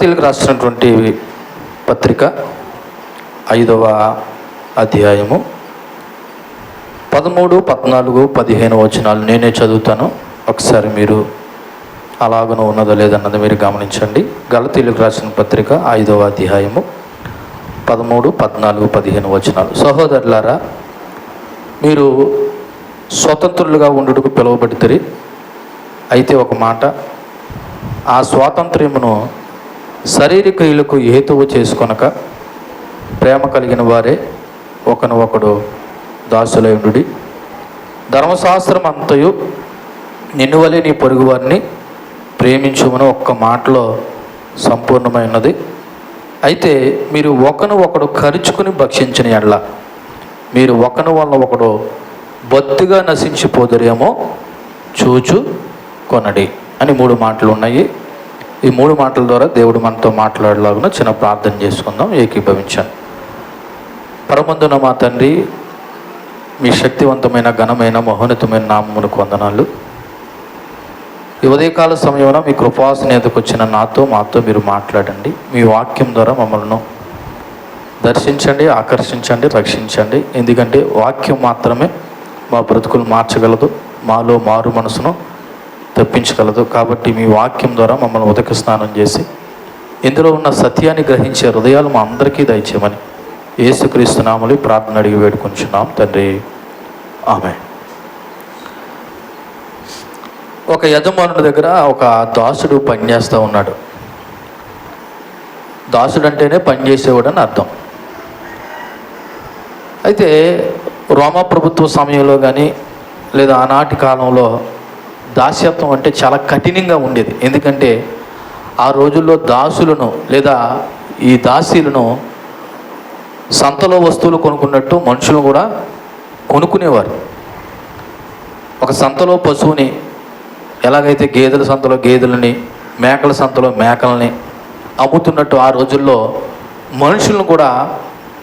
గలతీయులకు రాసినటువంటి పత్రిక 5వ అధ్యాయము 13, 14, 15 వచనాలు నేనే చదువుతాను. ఒకసారి మీరు అలాగనూ ఉన్నదో లేదన్నది మీరు గమనించండి. గలతీయులకు రాసిన పత్రిక 5వ అధ్యాయము 13, 14, 15 వచనాలు. సహోదరులారా, మీరు స్వతంత్రులుగా ఉండుటకు పిలువబడితిరి. అయితే ఒక మాట, ఆ స్వాతంత్ర్యమును శారీరక క్రియలకు హేతువు చేసుకొనక ప్రేమ కలిగిన వారే ఒకనొకడు దాసులై ఉండుడి. ధర్మశాస్త్రం అంతయు నిన్ను వలె నీ పొరుగు వారిని ప్రేమించుమని ఒక్క మాటలో సంపూర్ణమైనది. అయితే మీరు ఒకడు ఖర్చుకుని భక్షించిన ఎడల మీరు ఒకని వలన ఒకడు బొత్తిగా నశించిపోదురేమో చూచు కొనడి అని 3 మాటలు ఉన్నాయి. ఈ 3 మాటల ద్వారా దేవుడు మనతో మాట్లాడేలాగున చిన్న ప్రార్థన చేసుకుందాం. ఏకీభవించాను. పరమందున మా తండ్రి, మీ శక్తివంతమైన ఘనమైన మహోన్నతమైన నామమునకు వందనాలు. ఈ ఉదయకాల సమయంలో మీ కృపాసనేతకు వచ్చిన మాతో మీరు మాట్లాడండి. మీ వాక్యం ద్వారా మమ్మల్ని దర్శించండి, ఆకర్షించండి, రక్షించండి. ఎందుకంటే వాక్యం మాత్రమే మా బ్రతుకులు మార్చగలదు, మాలో మారు మనసును తప్పించగలదు. కాబట్టి మీ వాక్యం ద్వారా మమ్మల్ని ఉదక స్నానం చేసి ఇందులో ఉన్న సత్యాన్ని గ్రహించే హృదయాలు మా అందరికీ దయచేయమని యేసుక్రీస్తు నామములో ప్రార్థన అడిగి వేడుకొంచున్నాం తండ్రి, ఆమేన్. ఒక యజమానుడి దగ్గర ఒక దాసుడు పనిచేస్తూ ఉన్నాడు. దాసుడు అంటేనే పనిచేసేవాడు అని అర్థం. అయితే రోమా ప్రభుత్వ సమయంలో కానీ లేదా ఆనాటి కాలంలో దాస్యత్వం అంటే చాలా కఠినంగా ఉండేది. ఎందుకంటే ఆ రోజుల్లో దాసులను లేదా ఈ దాసీలను సంతలో వస్తువులు కొనుక్కున్నట్టు మనుషులు కూడా కొనుక్కునేవారు. ఒక సంతలో పశువుని, ఎలాగైతే గేదెల సంతలో గేదెలని, మేకల సంతలో మేకలని అమ్ముతున్నట్టు ఆ రోజుల్లో మనుషులను కూడా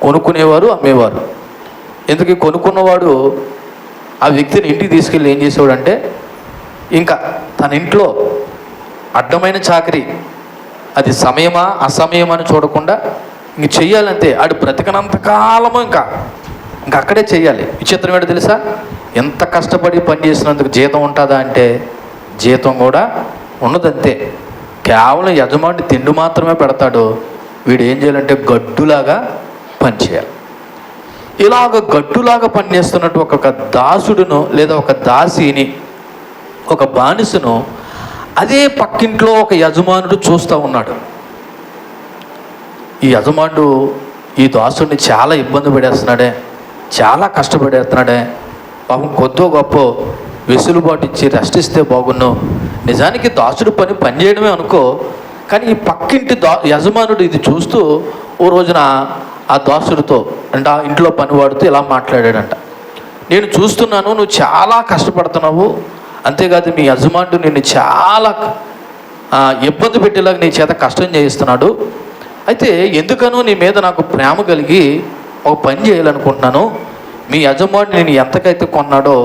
కొనుక్కునేవారు, అమ్మేవారు. ఎందుకు కొనుక్కున్నవాడు ఆ వ్యక్తిని ఇంటికి తీసుకెళ్ళి ఏం చేసేవాడంటే, ఇంకా తన ఇంట్లో అడ్డమైన చాకరీ, అది సమయమా అసమయమా అని చూడకుండా ఇంక చెయ్యాలంతే. ఆడు బ్రతికనంత కాలము ఇంకా అక్కడే చెయ్యాలి. విచిత్రం ఏంటో తెలుసా? ఎంత కష్టపడి పని చేసినందుకు జీతం ఉంటుందా అంటే జీతం కూడా ఉన్నదంతే. కేవలం యజమాని తిండి మాత్రమే పెడతాడు. వీడు ఏం చేయాలంటే గడ్డులాగా పనిచేయాలి. ఇలాగ గడ్డులాగా పనిచేస్తున్నట్టు ఒక దాసుడును లేదా ఒక దాసిని, ఒక బానిసను అదే పక్కింట్లో ఒక యజమానుడు చూస్తూ ఉన్నాడు. ఈ యజమానుడు ఈ దాసుడిని చాలా ఇబ్బంది పడేస్తున్నాడే, చాలా కష్టపడేస్తున్నాడే, పాపం కొద్దో గొప్ప వెసులుబాటు ఇచ్చి రెస్ట్ ఇస్తే బాగున్ను. నిజానికి దాసుడు పని చేయడమే అనుకో, కానీ ఈ పక్కింటి యజమానుడు ఇది చూస్తూ ఓ రోజున ఆ దాసుడితో అంటే ఆ ఇంట్లో పనివాడితో ఇలా మాట్లాడాడంట. నేను చూస్తున్నాను, నువ్వు చాలా కష్టపడుతున్నావు, అంతేకాదు మీ యజమానుడు నిన్ను చాలా ఇబ్బంది పెట్టేలాగా నీ చేత కష్టం చేయిస్తున్నాడు. అయితే ఎందుకనో నీ మీద నాకు ప్రేమ కలిగి ఒక పని చేయాలనుకుంటున్నాను. మీ యజమానుడు నేను ఎంతకైతే కొన్నాడో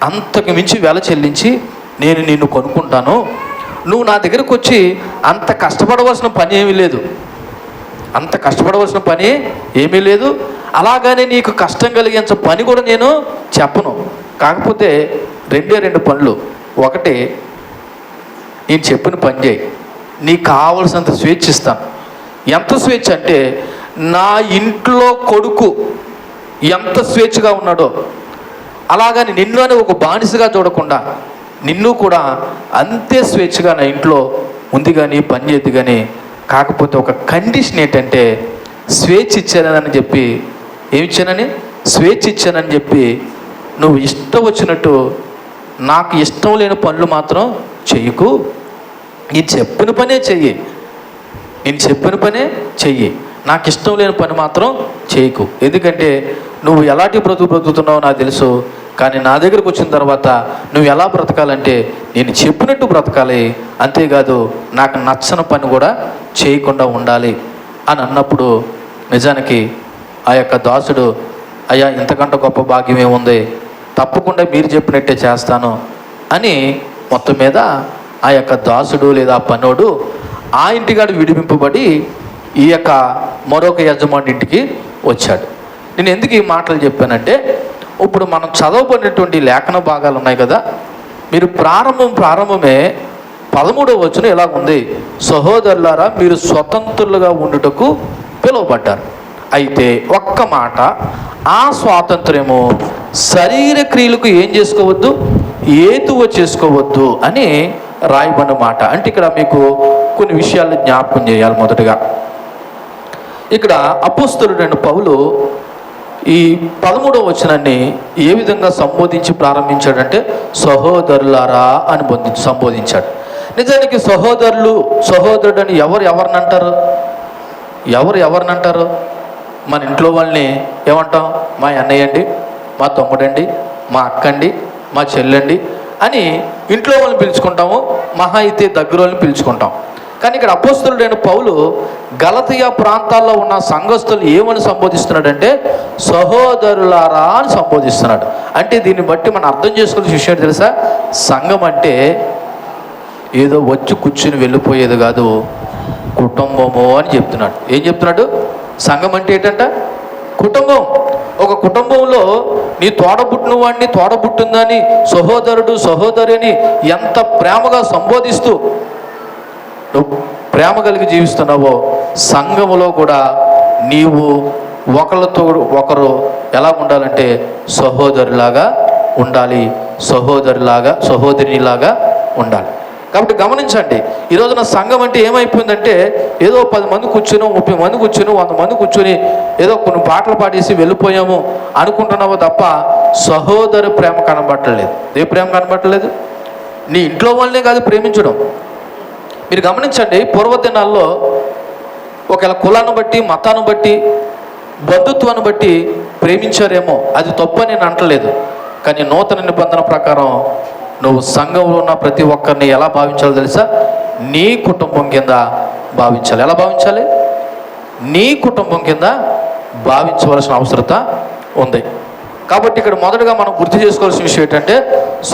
అంతకు మించి వెల చెల్లించి నేను నిన్ను కొనుక్కుంటాను. నువ్వు నా దగ్గరకు వచ్చి అంత కష్టపడవలసిన పని ఏమీ లేదు, అంత కష్టపడవలసిన పని ఏమీ లేదు. అలాగనే నీకు కష్టం కలిగించే పని కూడా నేను చెప్పను. కాకపోతే 2 పనులు. ఒకటి, నేను చెప్పిన పని చేయి, నీకు కావలసినంత స్వేచ్ఛ ఇస్తాను. ఎంత స్వేచ్ఛ అంటే నా ఇంట్లో కొడుకు ఎంత స్వేచ్ఛగా ఉన్నాడో అలాగని నిన్ను అని ఒక బానిసగా చూడకుండా నిన్ను కూడా అంతే స్వేచ్ఛగా నా ఇంట్లో ఉంది కానీ పని చేద్దు కానీ. కాకపోతే ఒక కండిషన్ ఏంటంటే స్వేచ్ఛ ఇచ్చానని చెప్పి, ఏమిచ్చానని? స్వేచ్ఛ ఇచ్చానని చెప్పి నువ్వు ఇష్టం వచ్చినట్టు నాకు ఇష్టం లేని పనులు మాత్రం చెయ్యకు. నేను చెప్పిన పనే చెయ్యి, నాకు ఇష్టం లేని పని మాత్రం చేయకు. ఎందుకంటే నువ్వు ఎలాంటి బ్రతుకుతున్నావో నాకు తెలుసు, కానీ నా దగ్గరకు వచ్చిన తర్వాత నువ్వు ఎలా బ్రతకాలంటే నేను చెప్పినట్టు బ్రతకాలి, అంతేకాదు నాకు నచ్చని పని కూడా చేయకుండా ఉండాలి అని అన్నప్పుడు నిజానికి ఆ యొక్క దాసుడు, అయ్యా ఇంతకంటే గొప్ప భాగ్యం ఏముంది, తప్పకుండా మీరు చెప్పినట్టే చేస్తాను అని మొత్తం మీద ఆ యొక్క దాసుడు లేదా పనోడు ఆ ఇంటిగాడు విడిపింపబడి ఈ యొక్క మరొక యజమాని ఇంటికి వచ్చాడు. నేను ఎందుకు ఈ మాటలు చెప్పానంటే, ఇప్పుడు మనం చదవబడినటువంటి లేఖన భాగాలు ఉన్నాయి కదా, మీరు ప్రారంభమే 13వ వచనం ఇలా ఉంది, సహోదరులారా మీరు స్వతంత్రులుగా ఉండుటకు పిలువబడ్డారు. అయితే ఒక్క మాట, ఆ స్వాతంత్ర్యము శరీర క్రియలకు ఏం చేసుకోవద్దు, ఏతువ చేసుకోవద్దు అని రాయబడిన మాట. అంటే ఇక్కడ మీకు కొన్ని విషయాలు జ్ఞాపకం చేయాలి. మొదటగా ఇక్కడ అపోస్తలుడైన పౌలు ఈ 13వ వచనాన్ని ఏ విధంగా సంబోధించి ప్రారంభించాడంటే, సహోదరులారా అని సంబోధించాడు. నిజానికి సహోదరుడు అని ఎవరినంటారు? ఎవరినంటారు? మన ఇంట్లో వాళ్ళని ఏమంటాం? మా అన్నయ్య అండి, మా తమ్ముడండి, మా అక్కండి, మా చెల్లండి అని ఇంట్లో వాళ్ళని పిలుచుకుంటాము. మహా అయితే దగ్గర వాళ్ళని పిలుచుకుంటాం. కానీ ఇక్కడ అపోస్తలుడైన పౌలు గలతీయ ప్రాంతాల్లో ఉన్న సంఘస్థులు ఏమని సంబోధిస్తున్నాడంటే, సహోదరులారా అని సంబోధిస్తున్నాడు. అంటే దీన్ని బట్టి మనం అర్థం చేసుకునే విషయం తెలుసా, సంఘం అంటే ఏదో వచ్చి కూర్చుని వెళ్ళిపోయేది కాదు, కుటుంబము అని చెప్తున్నాడు. ఏం చెప్తున్నాడు? సంఘం అంటే ఏంటంట? కుటుంబం. ఒక కుటుంబంలో నీ తోడబుట్టిన వాడిని, తోడబుట్టిందని, సహోదరుడు సహోదరిని ఎంత ప్రేమగా సంబోధిస్తూ నువ్వు ప్రేమ కలిగి జీవిస్తున్నావో, సంఘములో కూడా నీవు ఒకరితో ఒకరు ఎలా ఉండాలంటే సహోదరులాగా ఉండాలి, సహోదరిలాగా ఉండాలి. కాబట్టి గమనించండి, ఈరోజున సంఘం అంటే ఏమైపోయిందంటే, ఏదో 10 మంది కూర్చుని, 30 మంది కూర్చుని, 100 మంది కూర్చుని ఏదో కొన్ని పాటలు పాడేసి వెళ్ళిపోయాము అనుకుంటున్నావో తప్ప సహోదరు ప్రేమ కనబట్టలేదు. ఏ ప్రేమ కనబట్టలేదు? నీ ఇంట్లో వాళ్ళనే కాదు ప్రేమించడం. మీరు గమనించండి, పూర్వదినాల్లో ఒకవేళ కులాన్ని బట్టి, మతాన్ని బట్టి, బంధుత్వాన్ని బట్టి ప్రేమించారేమో, అది తప్పు అని నేను అంటలేదు. కానీ నూతన నిబంధన ప్రకారం నువ్వు సంఘంలో ఉన్న ప్రతి ఒక్కరిని ఎలా భావించాలో తెలుసా? నీ కుటుంబం కింద భావించాలి. ఎలా భావించాలి? నీ కుటుంబం కింద భావించవలసిన అవసరత ఉంది. కాబట్టి ఇక్కడ మొదటగా మనం గుర్తు చేసుకోవాల్సిన విషయం ఏంటంటే,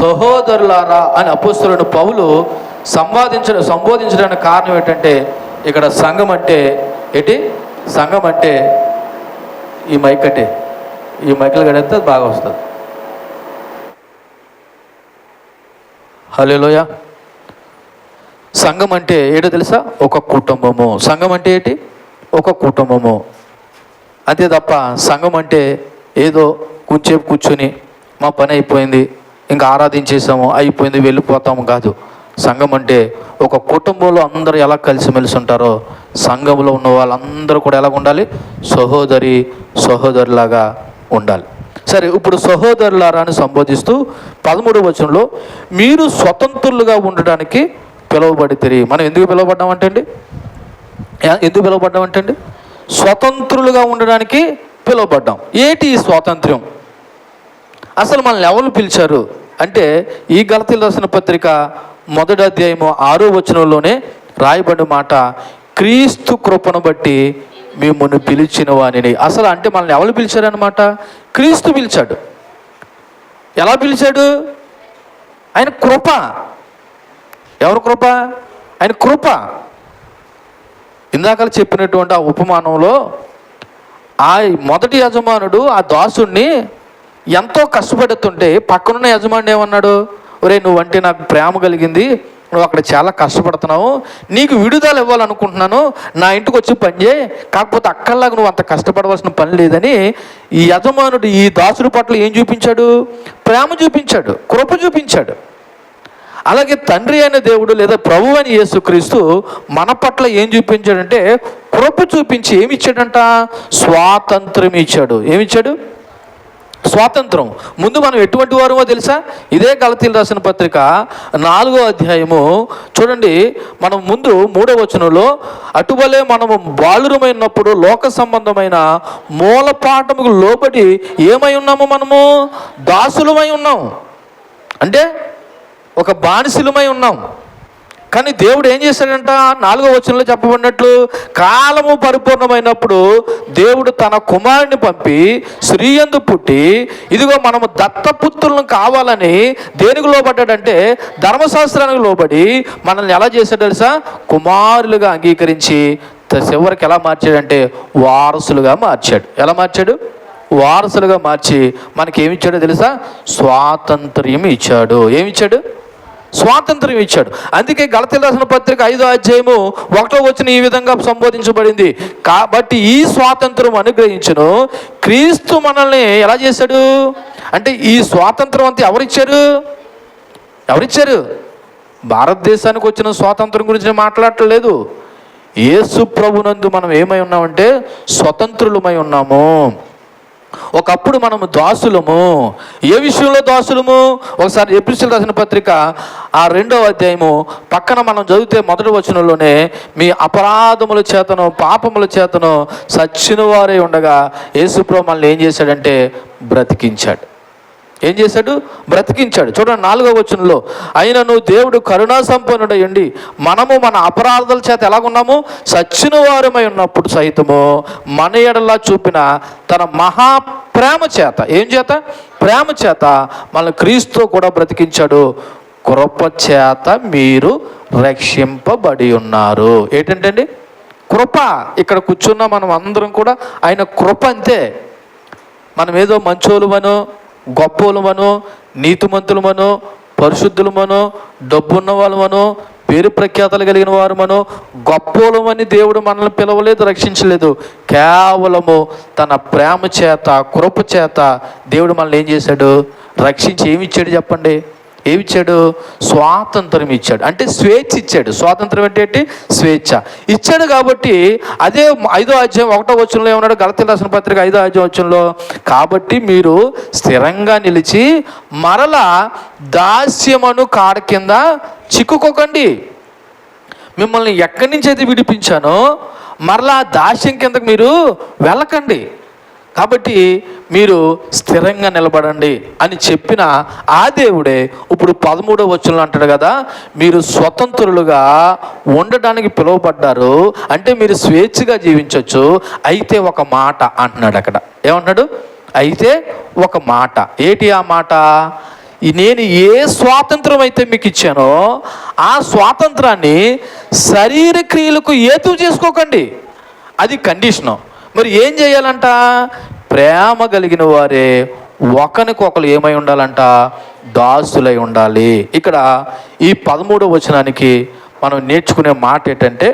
సహోదరులారా అని అపోస్తలుడైన పౌలు సంబోధించడానికి కారణం ఏంటంటే, ఇక్కడ సంఘం అంటే ఏంటి? సంఘం అంటే ఈ మైకులు గడితే బాగా వస్తుంది. హల్లెలూయా. సంఘం అంటే ఏంటో తెలుసా? ఒక కుటుంబము. సంఘం అంటే ఏంటి? ఒక కుటుంబము. అంతే తప్ప సంఘం అంటే ఏదో కొంచెంసేపు కూర్చొని మా పని అయిపోయింది, ఇంకా ఆరాధించేసాము, అయిపోయింది, వెళ్ళిపోతాము కాదు. సంఘం అంటే ఒక కుటుంబంలో అందరూ ఎలా కలిసిమెలిసి ఉంటారో, సంఘంలో ఉన్న వాళ్ళందరూ కూడా ఎలా ఉండాలి? సహోదరులాగా ఉండాలి. సరే, ఇప్పుడు సహోదరులారా అని సంబోధిస్తూ 13వ వచనంలో మీరు స్వతంత్రులుగా ఉండడానికి పిలువబడితిరి. మనం ఎందుకు పిలువబడ్డామంటే స్వతంత్రులుగా ఉండడానికి పిలువబడ్డాం. ఏంటి ఈ స్వాతంత్ర్యం? అసలు మనల్ని ఎవరు పిలిచారు అంటే, ఈ గలతీయులకు రాసిన పత్రిక 1వ అధ్యాయము 6వ వచనంలోనే రాయబడిన మాట, క్రీస్తు కృపను బట్టి మిమ్మును పిలిచిన వానిని. అసలు అంటే మనల్ని ఎవరు పిలిచారనమాట? క్రీస్తు పిలిచాడు. ఎలా పిలిచాడు? ఆయన కృప. ఎవరు కృప? ఆయన కృప. ఇందాక చెప్పినటువంటి ఆ ఉపమానంలో ఆ మొదటి యజమానుడు ఆ దాసుడిని ఎంతో కష్టపడుతుంటే పక్కనున్న యజమాని ఏమన్నాడు? ఒరే, నువ్వంటే నాకు ప్రేమ కలిగింది, నువ్వు అక్కడ చాలా కష్టపడుతున్నావు, నీకు విడుదల ఇవ్వాలనుకుంటున్నాను, నా ఇంటికి వచ్చి పని చేయి, కాకపోతే అక్కర్లాగా నువ్వు అంత కష్టపడవలసిన పని లేదని ఈ యజమానుడు ఈ దాసుడి పట్ల ఏం చూపించాడు? ప్రేమ చూపించాడు, కృప చూపించాడు. అలాగే తండ్రి అయిన దేవుడు లేదా ప్రభు అని యేసుక్రీస్తు మన పట్ల ఏం చూపించాడంటే కృప చూపించి ఏమిచ్చాడంట? స్వాతంత్రం ఇచ్చాడు. ఏమిచ్చాడు? స్వాతంత్రం. ముందు మనం ఎటువంటి వారమో తెలుసా? ఇదే గలతీయులకు రాసిన పత్రిక 4వ అధ్యాయము చూడండి. మనం ముందు 3వ వచనంలో, అటువలే మనము బాలురమైనప్పుడు లోక సంబంధమైన మూలపాఠముకు లోబడి ఏమై ఉన్నాము? మనము దాసులమై ఉన్నాం. అంటే ఒక బానిసలమై ఉన్నాం. కానీ దేవుడు ఏం చేశాడంట? 4వ వచనంలో చెప్పబడినట్లు, కాలము పరిపూర్ణమైనప్పుడు దేవుడు తన కుమారుని పంపి స్త్రీయందు పుట్టి, ఇదిగో మనము దత్తపుత్రులను కావాలని దేనికి లోబడ్డాడంటే ధర్మశాస్త్రానికి లోబడి మనల్ని ఎలా చేశాడు తెలుసా? కుమారులుగా అంగీకరించి చివరికి ఎలా మార్చాడంటే వారసులుగా మార్చాడు. ఎలా మార్చాడు? వారసులుగా మార్చి మనకి ఏమిచ్చాడో తెలుసా? స్వాతంత్ర్యం ఇచ్చాడు. ఏమిచ్చాడు? స్వాతంత్ర్యం ఇచ్చాడు. అందుకే గలతీయులకు రాసిన పత్రిక 5వ అధ్యాయము 1వ వచనం ఈ విధంగా సంబోధించబడింది, కాబట్టి ఈ స్వాతంత్రం అనుగ్రహించును క్రీస్తు మనల్ని ఎలా చేశాడు అంటే, ఈ స్వాతంత్రం అంతా ఎవరిచ్చారు? భారతదేశానికి వచ్చిన స్వాతంత్రం గురించి నేను మాట్లాడట్లేదు. యేసు ప్రభునందు మనం ఏమై ఉన్నామంటే స్వతంత్రులమై ఉన్నాము. ఒకప్పుడు మనము దాసులము. ఏ విషయంలో దాసులము? ఒకసారి ఎపిసోడ్ రాసిన పత్రిక 2వ అధ్యాయము పక్కన మనం చదివితే 1వ వచనంలోనే, మీ అపరాధముల చేతను పాపముల చేతను సచ్చిన వారే ఉండగా యేసుప్రభు మనల్ని ఏం చేశాడంటే బ్రతికించాడు. ఏం చేశాడు? బ్రతికించాడు. చూడండి 4వ వచనంలో, అయినను దేవుడు కరుణా సంపన్నుడై ఉండి మనము మన అపరాధాల చేత ఎలాగున్నాము? సచ్చిన వారమై ఉన్నప్పుడు సైతము మన ఎడలా చూపిన తన మహా ప్రేమ చేత, ఏం చేత? ప్రేమ చేత మనల్ని క్రీస్తు కూడా బ్రతికించాడు. కృప చేత మీరు రక్షింపబడి ఉన్నారు. ఏంటంటే కృప. ఇక్కడ కూర్చున్న మనం అందరం కూడా ఆయన కృప అంతే. మనం ఏదో మంచోళ్ళమనో గొప్పోళ్ళమనో నీతిమంతులమనో పరిశుద్ధులమనో డబ్బున్న వాళ్ళమనో పేరు ప్రఖ్యాతలు కలిగిన వారమనో గొప్పోళ్ళమని దేవుడు మనల్ని పిలవలేదు, రక్షించలేదు. కేవలము తన ప్రేమ చేత కృప చేత దేవుడు మనల్ని ఏం చేశాడు? రక్షించి ఏమిచ్చాడు చెప్పండి? ఏమిచ్చాడు? స్వాతంత్రం ఇచ్చాడు. అంటే స్వేచ్ఛ ఇచ్చాడు. స్వాతంత్రం ఏంటి? స్వేచ్ఛ ఇచ్చాడు. కాబట్టి అదే 5వ అధ్యాయం 1వ వచనంలో ఏమన్నాడు? గలతీయులకు రాసిన పత్రిక 5వ అధ్యాయం వచనంలో, కాబట్టి మీరు స్థిరంగా నిలిచి మరలా దాస్యమను కాడ కింద చిక్కుకోకండి. మిమ్మల్ని ఎక్కడి నుంచి అయితే విడిపించానో మరలా దాస్యం కిందకు మీరు వెళ్ళకండి. కాబట్టి మీరు స్థిరంగా నిలబడండి అని చెప్పిన ఆ దేవుడే ఇప్పుడు 13వ వచనంలో అంటాడు కదా, మీరు స్వతంత్రులుగా ఉండడానికి పిలువబడ్డారు, అంటే మీరు స్వేచ్ఛగా జీవించవచ్చు. అయితే ఒక మాట అంటున్నాడు అక్కడ. ఏమన్నాడు? అయితే ఒక మాట. ఏంటి ఆ మాట? నేను ఏ స్వాతంత్రం అయితే మీకు ఇచ్చానో ఆ స్వాతంత్రాన్ని శరీర క్రియలకు ఏతువు చేసుకోకండి. అది కండిషను. మరి ఏం చేయాలంట? ప్రేమ కలిగిన వారే ఒకరికొకరు ఏమై ఉండాలంట? దాసులై ఉండాలి. ఇక్కడ ఈ 13వ వచనానికి మనం నేర్చుకునే మాట ఏంటంటే,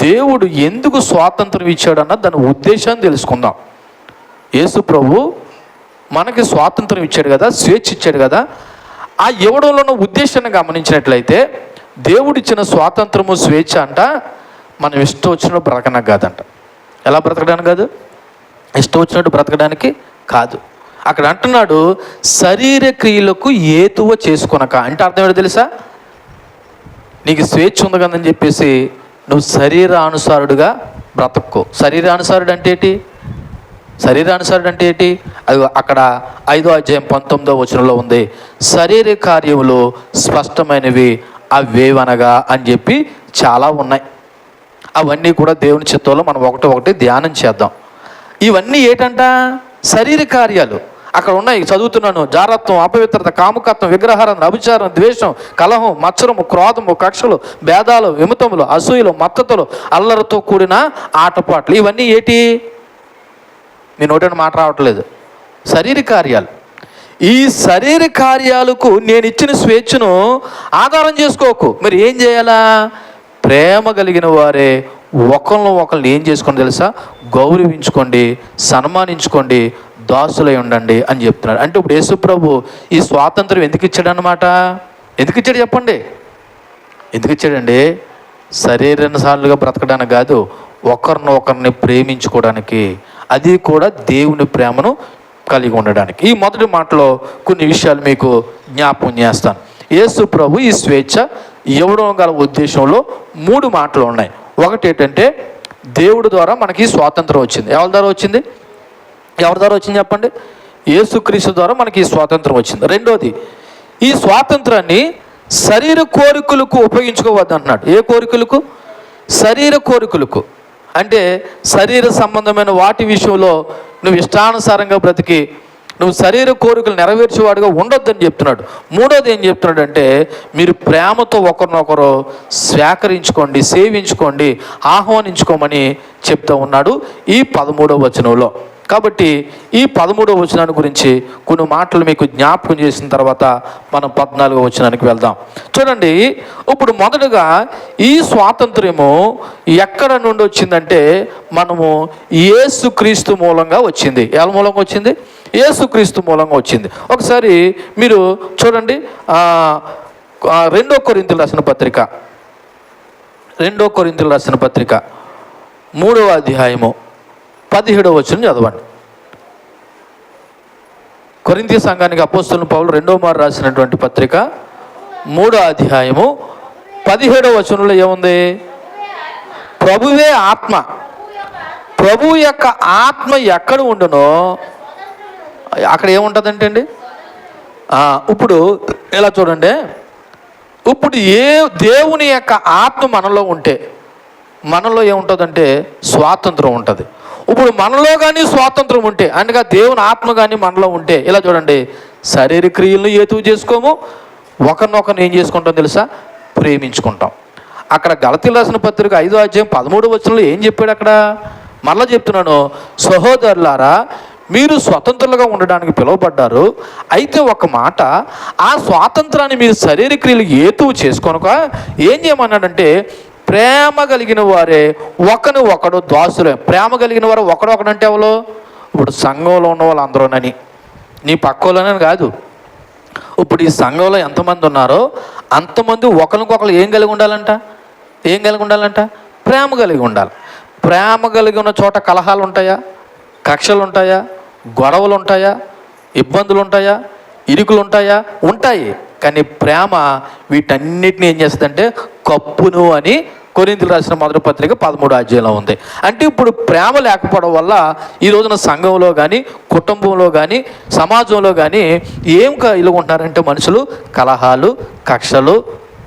దేవుడు ఎందుకు స్వాతంత్రం ఇచ్చాడన్న దాని ఉద్దేశాన్ని తెలుసుకుందాం. యేసు ప్రభు మనకి స్వాతంత్రం ఇచ్చాడు కదా, స్వేచ్ఛ ఇచ్చాడు కదా. ఆ ఇవ్వడంలో ఉన్న ఉద్దేశాన్ని గమనించినట్లయితే, దేవుడిచ్చిన స్వాతంత్రము స్వేచ్ఛ అంట మనం ఇష్టం వచ్చినట్టు బ్రతకడానికి కాదంట. ఎలా బ్రతకడానికి కాదు? ఇష్టం వచ్చినట్టు బ్రతకడానికి కాదు. అక్కడ అంటున్నాడు శరీర క్రియలకు ఏతువ చేసుకొనక. అంటే అర్థం ఏంటో తెలుసా? నీకు స్వేచ్ఛ ఉంది కదని చెప్పేసి నువ్వు శరీరానుసారుడుగా బ్రతక్కో. శరీరానుసారుడు అంటే ఏంటి? శరీరానుసారుడు అంటే ఏంటి? అది అక్కడ 5వ అధ్యాయం 19వ వచనంలో ఉంది, శరీర కార్యములు స్పష్టమైనవి అవేవనగా అని చెప్పి చాలా ఉన్నాయి. అవన్నీ కూడా దేవుని చిత్తంలో మనం ఒకటి ధ్యానం చేద్దాం. ఇవన్నీ ఏంటంట? శరీర కార్యాలు అక్కడ ఉన్నాయి. చదువుతున్నాను. జారత్వం, అపవిత్రత, కాముకత్వం, విగ్రహారం, అభిచారం, ద్వేషం, కలహం, మత్సరము, క్రోధము, కక్షలు, భేదాలు, విమతములు, అసూయలు, మత్తతులు, అల్లరితో కూడిన ఆటపాట్లు. ఇవన్నీ ఏంటి? మీ నోటిని మాట రావట్లేదు. శరీర కార్యాలు. ఈ శరీర కార్యాలకు నేను ఇచ్చిన స్వేచ్ఛను ఆధారం చేసుకోకు. మరి ఏం చేయాలా? ప్రేమ కలిగిన వారే ఒకరిని ఏం చేసుకోండి తెలుసా? గౌరవించుకోండి, సన్మానించుకోండి, దాసులై ఉండండి అని చెప్తున్నాడు. అంటే ఇప్పుడు యేసు ప్రభు ఈ స్వాతంత్రం ఎందుకు ఇచ్చాడు అన్నమాట? ఎందుకు ఇచ్చాడు చెప్పండి? ఎందుకు ఇచ్చాడండి? శరీరానుసారులుగా బ్రతకడానికి కాదు, ఒకరిని ప్రేమించుకోవడానికి, అది కూడా దేవుని ప్రేమను కలిగి ఉండడానికి. ఈ మొదటి మాటలో కొన్ని విషయాలు మీకు జ్ఞాపకం చేస్తాను. యేసు ప్రభు ఈ స్వేచ్ఛ ఇవ్వడం గల ఉద్దేశంలో 3 మాటలు ఉన్నాయి. ఒకటి ఏంటంటే, దేవుడి ద్వారా మనకి స్వాతంత్రం వచ్చింది. ఎవరి ద్వారా వచ్చింది? చెప్పండి. యేసుక్రీస్తు ద్వారా మనకి ఈ స్వాతంత్రం వచ్చింది. రెండోది, ఈ స్వాతంత్రాన్ని శరీర కోరికలకు ఉపయోగించుకోవద్దు అంటున్నాడు. ఏ కోరికలకు? శరీర కోరికలకు. అంటే శరీర సంబంధమైన వాటి విషయంలో నువ్వు ఇష్టానుసారంగా బ్రతికి నువ్వు శరీర కోరికలు నెరవేర్చేవాడుగా ఉండొద్దని చెప్తున్నాడు. మూడోది ఏం చెప్తున్నాడు అంటే, మీరు ప్రేమతో ఒకరినొకరు స్వీకరించుకోండి, సేవించుకోండి, ఆహ్వానించుకోమని చెప్తూ ఉన్నాడు ఈ 13వ వచనంలో. కాబట్టి ఈ 13వ వచనాన్ని గురించి కొన్ని మాటలు మీకు జ్ఞాపకం చేసిన తర్వాత మనం 14వ వచనానికి వెళ్దాం. చూడండి, ఇప్పుడు మొదటగా ఈ స్వాతంత్ర్యము ఎక్కడ నుండి వచ్చిందంటే మనము యేసుక్రీస్తు మూలంగా వచ్చింది. ఎవరి మూలంగా వచ్చింది? యేసుక్రీస్తు మూలంగా వచ్చింది. ఒకసారి మీరు చూడండి, 2 కొరింథీయులకు రాసిన పత్రిక 3వ అధ్యాయము 17వ వచనం చదవండి. కొరింథీ సంఘానికి అపోస్తలుడైన పౌలు 2వ మారు రాసినటువంటి పత్రిక 3వ అధ్యాయము 17వ వచనంలో ఏముంది? ప్రభువే ఆత్మ. ప్రభు యొక్క ఆత్మ ఎక్కడ ఉండునో అక్కడ ఏముంటుందంటే అండి, ఇప్పుడు ఇలా చూడండి, ఇప్పుడు దేవుని యొక్క ఆత్మ మనలో ఉంటే మనలో ఏముంటుందంటే స్వాతంత్రం ఉంటుంది. ఇప్పుడు మనలో కానీ స్వాతంత్రం ఉంటే, అనగా దేవుని ఆత్మ కానీ మనలో ఉంటే, ఇలా చూడండి, శరీర క్రియలను హేతువు చేసుకోము, ఒకరినొకరిని ఏం చేసుకుంటాం తెలుసా? ప్రేమించుకుంటాం. అక్కడ గలతీయులకు రాసిన పత్రిక 5వ అధ్యాయం 13వ వచనంలో ఏం చెప్పాడు? అక్కడ మరలా చెప్తున్నాను, సహోదరులారా మీరు స్వతంత్రులుగా ఉండడానికి పిలువబడ్డారు. అయితే ఒక మాట, ఆ స్వాతంత్రాన్ని మీరు శరీర క్రియలు హేతువు చేసుకొనక ఏం చేయమన్నాడంటే, ప్రేమ కలిగిన వారే ఒకడు దాసులే. ప్రేమ కలిగిన వారు ఒకడంటే ఎవరు? ఇప్పుడు సంఘంలో ఉన్న వాళ్ళు అందరూనని, నీ పక్కోళ్ళనని కాదు. ఇప్పుడు ఈ సంఘంలో ఎంతమంది ఉన్నారో అంతమంది ఒకరికొకరు ఏం కలిగి ఉండాలంట? ప్రేమ కలిగి ఉండాలి. ప్రేమ కలిగి ఉన్న చోట కలహాలు ఉంటాయా? కక్షలు ఉంటాయా? గొడవలు ఉంటాయా? ఇబ్బందులు ఉంటాయా? ఇరుకులు ఉంటాయా? ఉంటాయి. కానీ ప్రేమ వీటన్నిటిని ఏం చేస్తుందంటే కప్పును అని కొరింథీయులకు రాసిన మొదటి పత్రిక 13వ అధ్యాయంలో ఉంది. అంటే ఇప్పుడు ప్రేమ లేకపోవడం వల్ల ఈ రోజున సంఘంలో కానీ, కుటుంబంలో కానీ, సమాజంలో కానీ ఏం ఇలాగుంటున్నారంటే మనుషులు కలహాలు, కక్షలు,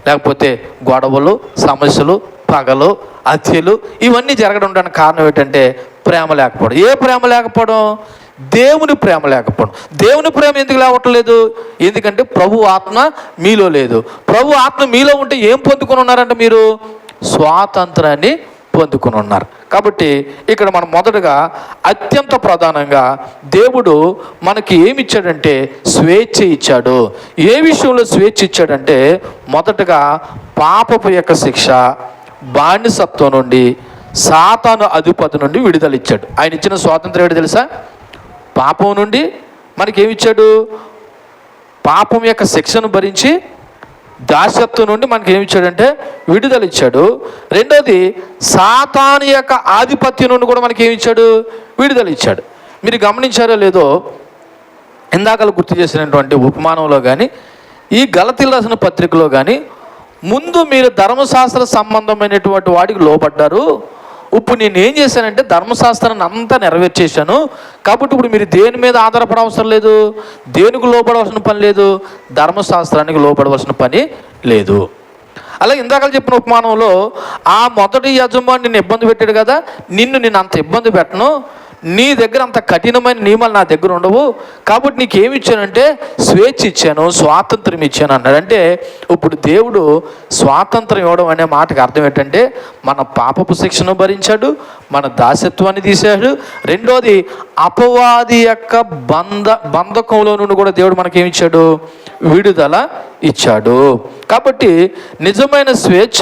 లేకపోతే గొడవలు, సమస్యలు, పగలు, హత్యలు ఇవన్నీ జరగడానికి కారణం ఏంటంటే ప్రేమ లేకపోవడం. ఏ ప్రేమ లేకపోవడం? దేవుని ప్రేమ లేకపోవడం. దేవుని ప్రేమ ఎందుకు లేవట్లేదు? ఎందుకంటే ప్రభు ఆత్మ మీలో లేదు. ప్రభు ఆత్మ మీలో ఉంటే ఏం పొందుకొని ఉన్నారంటే మీరు స్వాతంత్రాన్ని పొందుకొని ఉన్నారు. కాబట్టి ఇక్కడ మనం మొదటగా అత్యంత ప్రధానంగా దేవుడు మనకి ఏమి ఇచ్చాడంటే స్వేచ్ఛ ఇచ్చాడు. ఏ విషయంలో స్వేచ్ఛ ఇచ్చాడంటే, మొదటగా పాపపు యొక్క శిక్ష, బానిసత్వం నుండి, సాతాను అధిపతి నుండి విడుదల ఇచ్చాడు. ఆయన ఇచ్చిన స్వాతంత్రం ఏంటి తెలుసా? పాపం నుండి మనకేమిచ్చాడు? పాపం యొక్క శిక్షను భరించి దాస్యత్వం నుండి మనకి ఏమిచ్చాడంటే విడుదల ఇచ్చాడు. రెండోది, సాతాను యొక్క ఆధిపత్యం నుండి కూడా మనకి ఏమిచ్చాడు? విడుదల ఇచ్చాడు. మీరు గమనించారో లేదో, ఇందాకలు గుర్తు చేసినటువంటి ఉపమానంలో కానీ, ఈ గలతీయులకు రాసిన పత్రికలో కానీ, ముందు మీరు ధర్మశాస్త్ర సంబంధమైనటువంటి వాటికి లోబడ్డారు, ఇప్పుడు నేను ఏం చేశానంటే ధర్మశాస్త్రాన్ని అంతా నెరవేర్చేశాను, కాబట్టి ఇప్పుడు మీరు దేని మీద ఆధారపడ అవసరం లేదు, దేనికి లోపడవలసిన పని లేదు, ధర్మశాస్త్రానికి లోపడవలసిన పని లేదు. అలాగే ఇందాక చెప్పిన ఉపమానంలో ఆ మొదటి యజమాని నిన్ను ఇబ్బంది పెట్టాడు కదా, నేను అంత ఇబ్బంది పెట్టను, నీ దగ్గర అంత కఠినమైన నియమాలు నా దగ్గర ఉండవు, కాబట్టి నీకు ఏమి ఇచ్చానంటే స్వేచ్ఛ ఇచ్చాను, స్వాతంత్రం ఇచ్చాను అన్నాడు. అంటే ఇప్పుడు దేవుడు స్వాతంత్రం ఇవ్వడం అనే మాటకు అర్థం ఏంటంటే, మన పాపపు శిక్షను భరించాడు, మన దాస్యత్వాన్ని తీశాడు. రెండోది, అపవాది యొక్క బంధకంలో నుండి కూడా దేవుడు మనకేమి ఇచ్చాడు? విడుదల ఇచ్చాడు. కాబట్టి నిజమైన స్వేచ్ఛ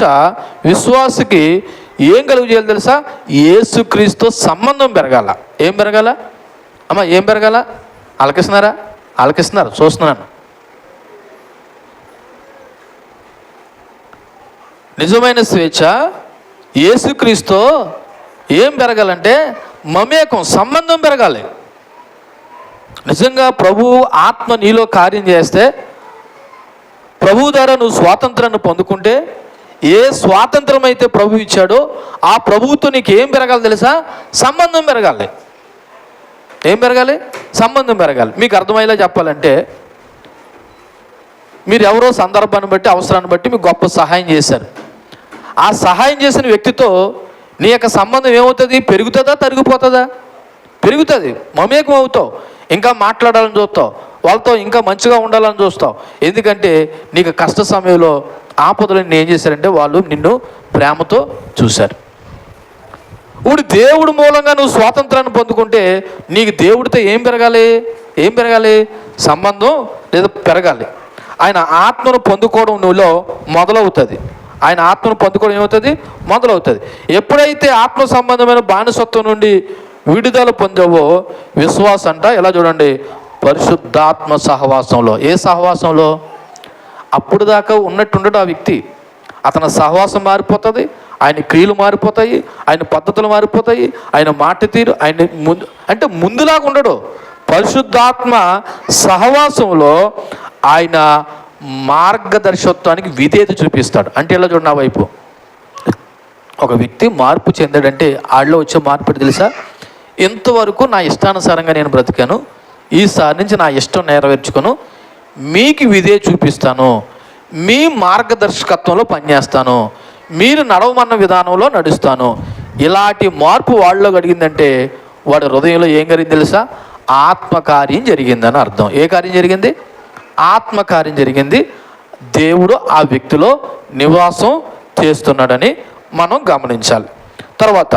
విశ్వాసికి ఏం కలుగు చేయాలి తెలుసా? యేసుక్రీస్తు సంబంధం పెరగాల. ఏం పెరగాల అమ్మా? ఏం పెరగాల? ఆలకిస్తున్నారు, చూస్తున్నాను. నిజమైన స్వేచ్ఛ యేసుక్రీస్తు ఏం పెరగాలంటే మమేకం, సంబంధం పెరగాలి. నిజంగా ప్రభు ఆత్మ నీలో కార్యం చేస్తే, ప్రభు ద్వారా నువ్వు స్వాతంత్రాన్ని పొందుకుంటే, ఏ స్వాతంత్రం అయితే ప్రభు ఇచ్చాడో ఆ ప్రభువుతో నీకు ఏం పెరగాలి తెలుసా? సంబంధం పెరగాలి. ఏం పెరగాలి? సంబంధం పెరగాలి. మీకు అర్థమయ్యేలా చెప్పాలంటే, మీరు ఎవరో సందర్భాన్ని బట్టి అవసరాన్ని బట్టి మీకు గొప్ప సహాయం చేశారు. ఆ సహాయం చేసిన వ్యక్తితో నీ యొక్క సంబంధం ఏమవుతుంది? పెరుగుతుందా తరిగిపోతుందా? పెరుగుతుంది. మమేకం అవుతావు, ఇంకా మాట్లాడాలని చూస్తావు, వాళ్ళతో ఇంకా మంచిగా ఉండాలని చూస్తావు. ఎందుకంటే నీకు కష్ట సమయంలో ఆపదలు ఏం చేశారంటే వాళ్ళు నిన్ను ప్రేమతో చూశారు. ఇప్పుడు దేవుడు మూలంగా నువ్వు స్వాతంత్రాన్ని పొందుకుంటే నీకు దేవుడితో ఏం పెరగాలి? సంబంధం లేదా పెరగాలి. ఆయన ఆత్మను పొందుకోవడం నువ్వులో మొదలవుతుంది. ఆయన ఆత్మను పొందుకోవడం ఏమవుతుంది? మొదలవుతుంది. ఎప్పుడైతే ఆత్మ సంబంధమైన బానిసత్వం నుండి విడుదల పొందావో విశ్వాసం అంట ఎలా చూడండి, పరిశుద్ధాత్మ సహవాసంలో. ఏ సహవాసంలో? అప్పుడు దాకా ఉన్నట్టుండడు ఆ వ్యక్తి. అతని సహవాసం మారిపోతుంది, ఆయన క్రియలు మారిపోతాయి, ఆయన పద్ధతులు మారిపోతాయి, ఆయన మాట తీరు, ఆయన ముందులాగా ఉండడు. పరిశుద్ధాత్మ సహవాసంలో ఆయన మార్గదర్శకత్వానికి విధేయత చూపిస్తాడు. అంటే ఎలా చూడండి, నా వైపు ఒక వ్యక్తి మార్పు చెందాడంటే ఆళ్ళలో వచ్చే మార్పు తెలుసా? ఇంతవరకు నా ఇష్టానుసారంగా నేను బ్రతికాను, ఈసారి నుంచి నా ఇష్టం నెరవేర్చుకోను, మీకు విధేయత చూపిస్తాను, మీ మార్గదర్శకత్వంలో పనిచేస్తాను, మీరు నడవమన్న విధానంలో నడుస్తాను. ఇలాంటి మార్పు వాళ్ళలో కలిగిందంటే వాడి హృదయంలో ఏం జరిగింది తెలుసా? ఆత్మకార్యం జరిగిందని అర్థం. ఏ కార్యం జరిగింది? ఆత్మకార్యం జరిగింది. దేవుడు ఆ వ్యక్తిలో నివాసం చేస్తున్నాడని మనం గమనించాలి. తర్వాత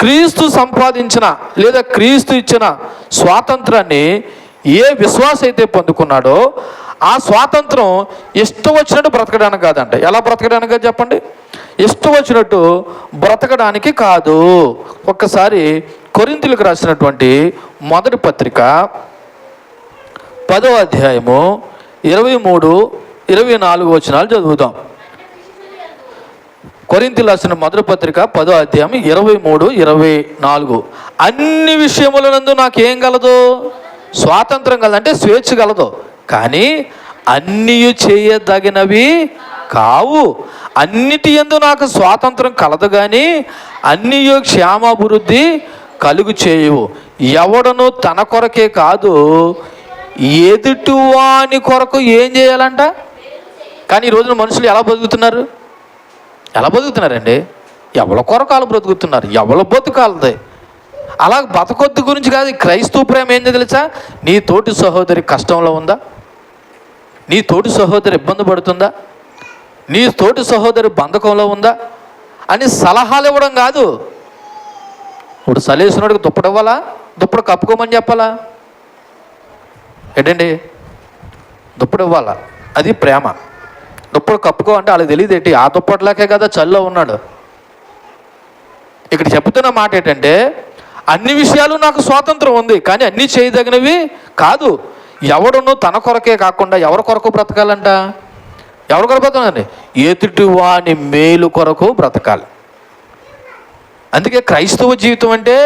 క్రీస్తు సంపాదించిన లేదా క్రీస్తు ఇచ్చిన స్వాతంత్రాన్ని ఏ విశ్వాసం అయితే పొందుకున్నాడో ఆ స్వాతంత్రం ఇష్టం వచ్చినట్టు బ్రతకడానికి కాదంట. ఎలా బ్రతకడానికి చెప్పండి? ఇష్టం వచ్చినట్టు బ్రతకడానికి కాదు. ఒక్కసారి కొరింథీయులకు రాసినటువంటి మొదటి పత్రిక 10వ అధ్యాయము 23-24 వచనాలు చదువుదాం. కొరింథీయులకు రాసిన మొదటి పత్రిక 10వ అధ్యాయం 23-24. అన్ని విషయములనందు నాకేం కలదు? స్వాతంత్రం కలదు, అంటే స్వేచ్ఛ కలదు. కానీ అన్నీ చేయదగినవి కావు. అన్నిటి యందు నాకు స్వాతంత్రం కలదు, కానీ అన్నీ క్షేమాభివృద్ధి కలుగు చేయవు. ఎవడను తన కొరకే కాదు ఎదుటివాని కొరకు ఏం చేయాలంట? కానీ ఈ రోజున మనుషులు ఎలా బతుకుతున్నారండి? ఎవరి కొరకు వాళ్ళు బ్రతుకుతున్నారు, ఎవరి బతుకాలదే. అలా బతకొద్దు గురించి కాదు. క్రైస్తవ ప్రేమ ఏందో తెలుసా? నీ తోటి సహోదరి కష్టంలో ఉందా? నీ తోటి సహోదరి ఇబ్బంది పడుతుందా? నీ తోటి సహోదరి బంధకంలో ఉందా అని సలహాలు ఇవ్వడం కాదు. ఇప్పుడు సలేసినోడికి దుప్పటి ఇవ్వాలా? దుప్పటి కప్పుకోమని చెప్పాలా? ఏంటండి? దుప్పటి ఇవ్వాలా? అది ప్రేమ. దుప్పటి కప్పుకో అంటే వాళ్ళకి తెలియదు ఏంటి? ఆ దుప్పటిలాకే కదా చల్లో ఉన్నాడు. ఇక్కడ చెబుతున్న మాట ఏంటంటే అన్ని విషయాలు నాకు స్వాతంత్రం ఉంది, కానీ అన్నీ చేయదగినవి కాదు. ఎవడును తన కొరకే కాకుండా ఎవరి కొరకు బ్రతకాలంట? ఎవరి కొరకు బ్రతకాలండి? ఎదుటి వాని మేలు కొరకు బ్రతకాలి. అందుకే క్రైస్తవ జీవితం అంటే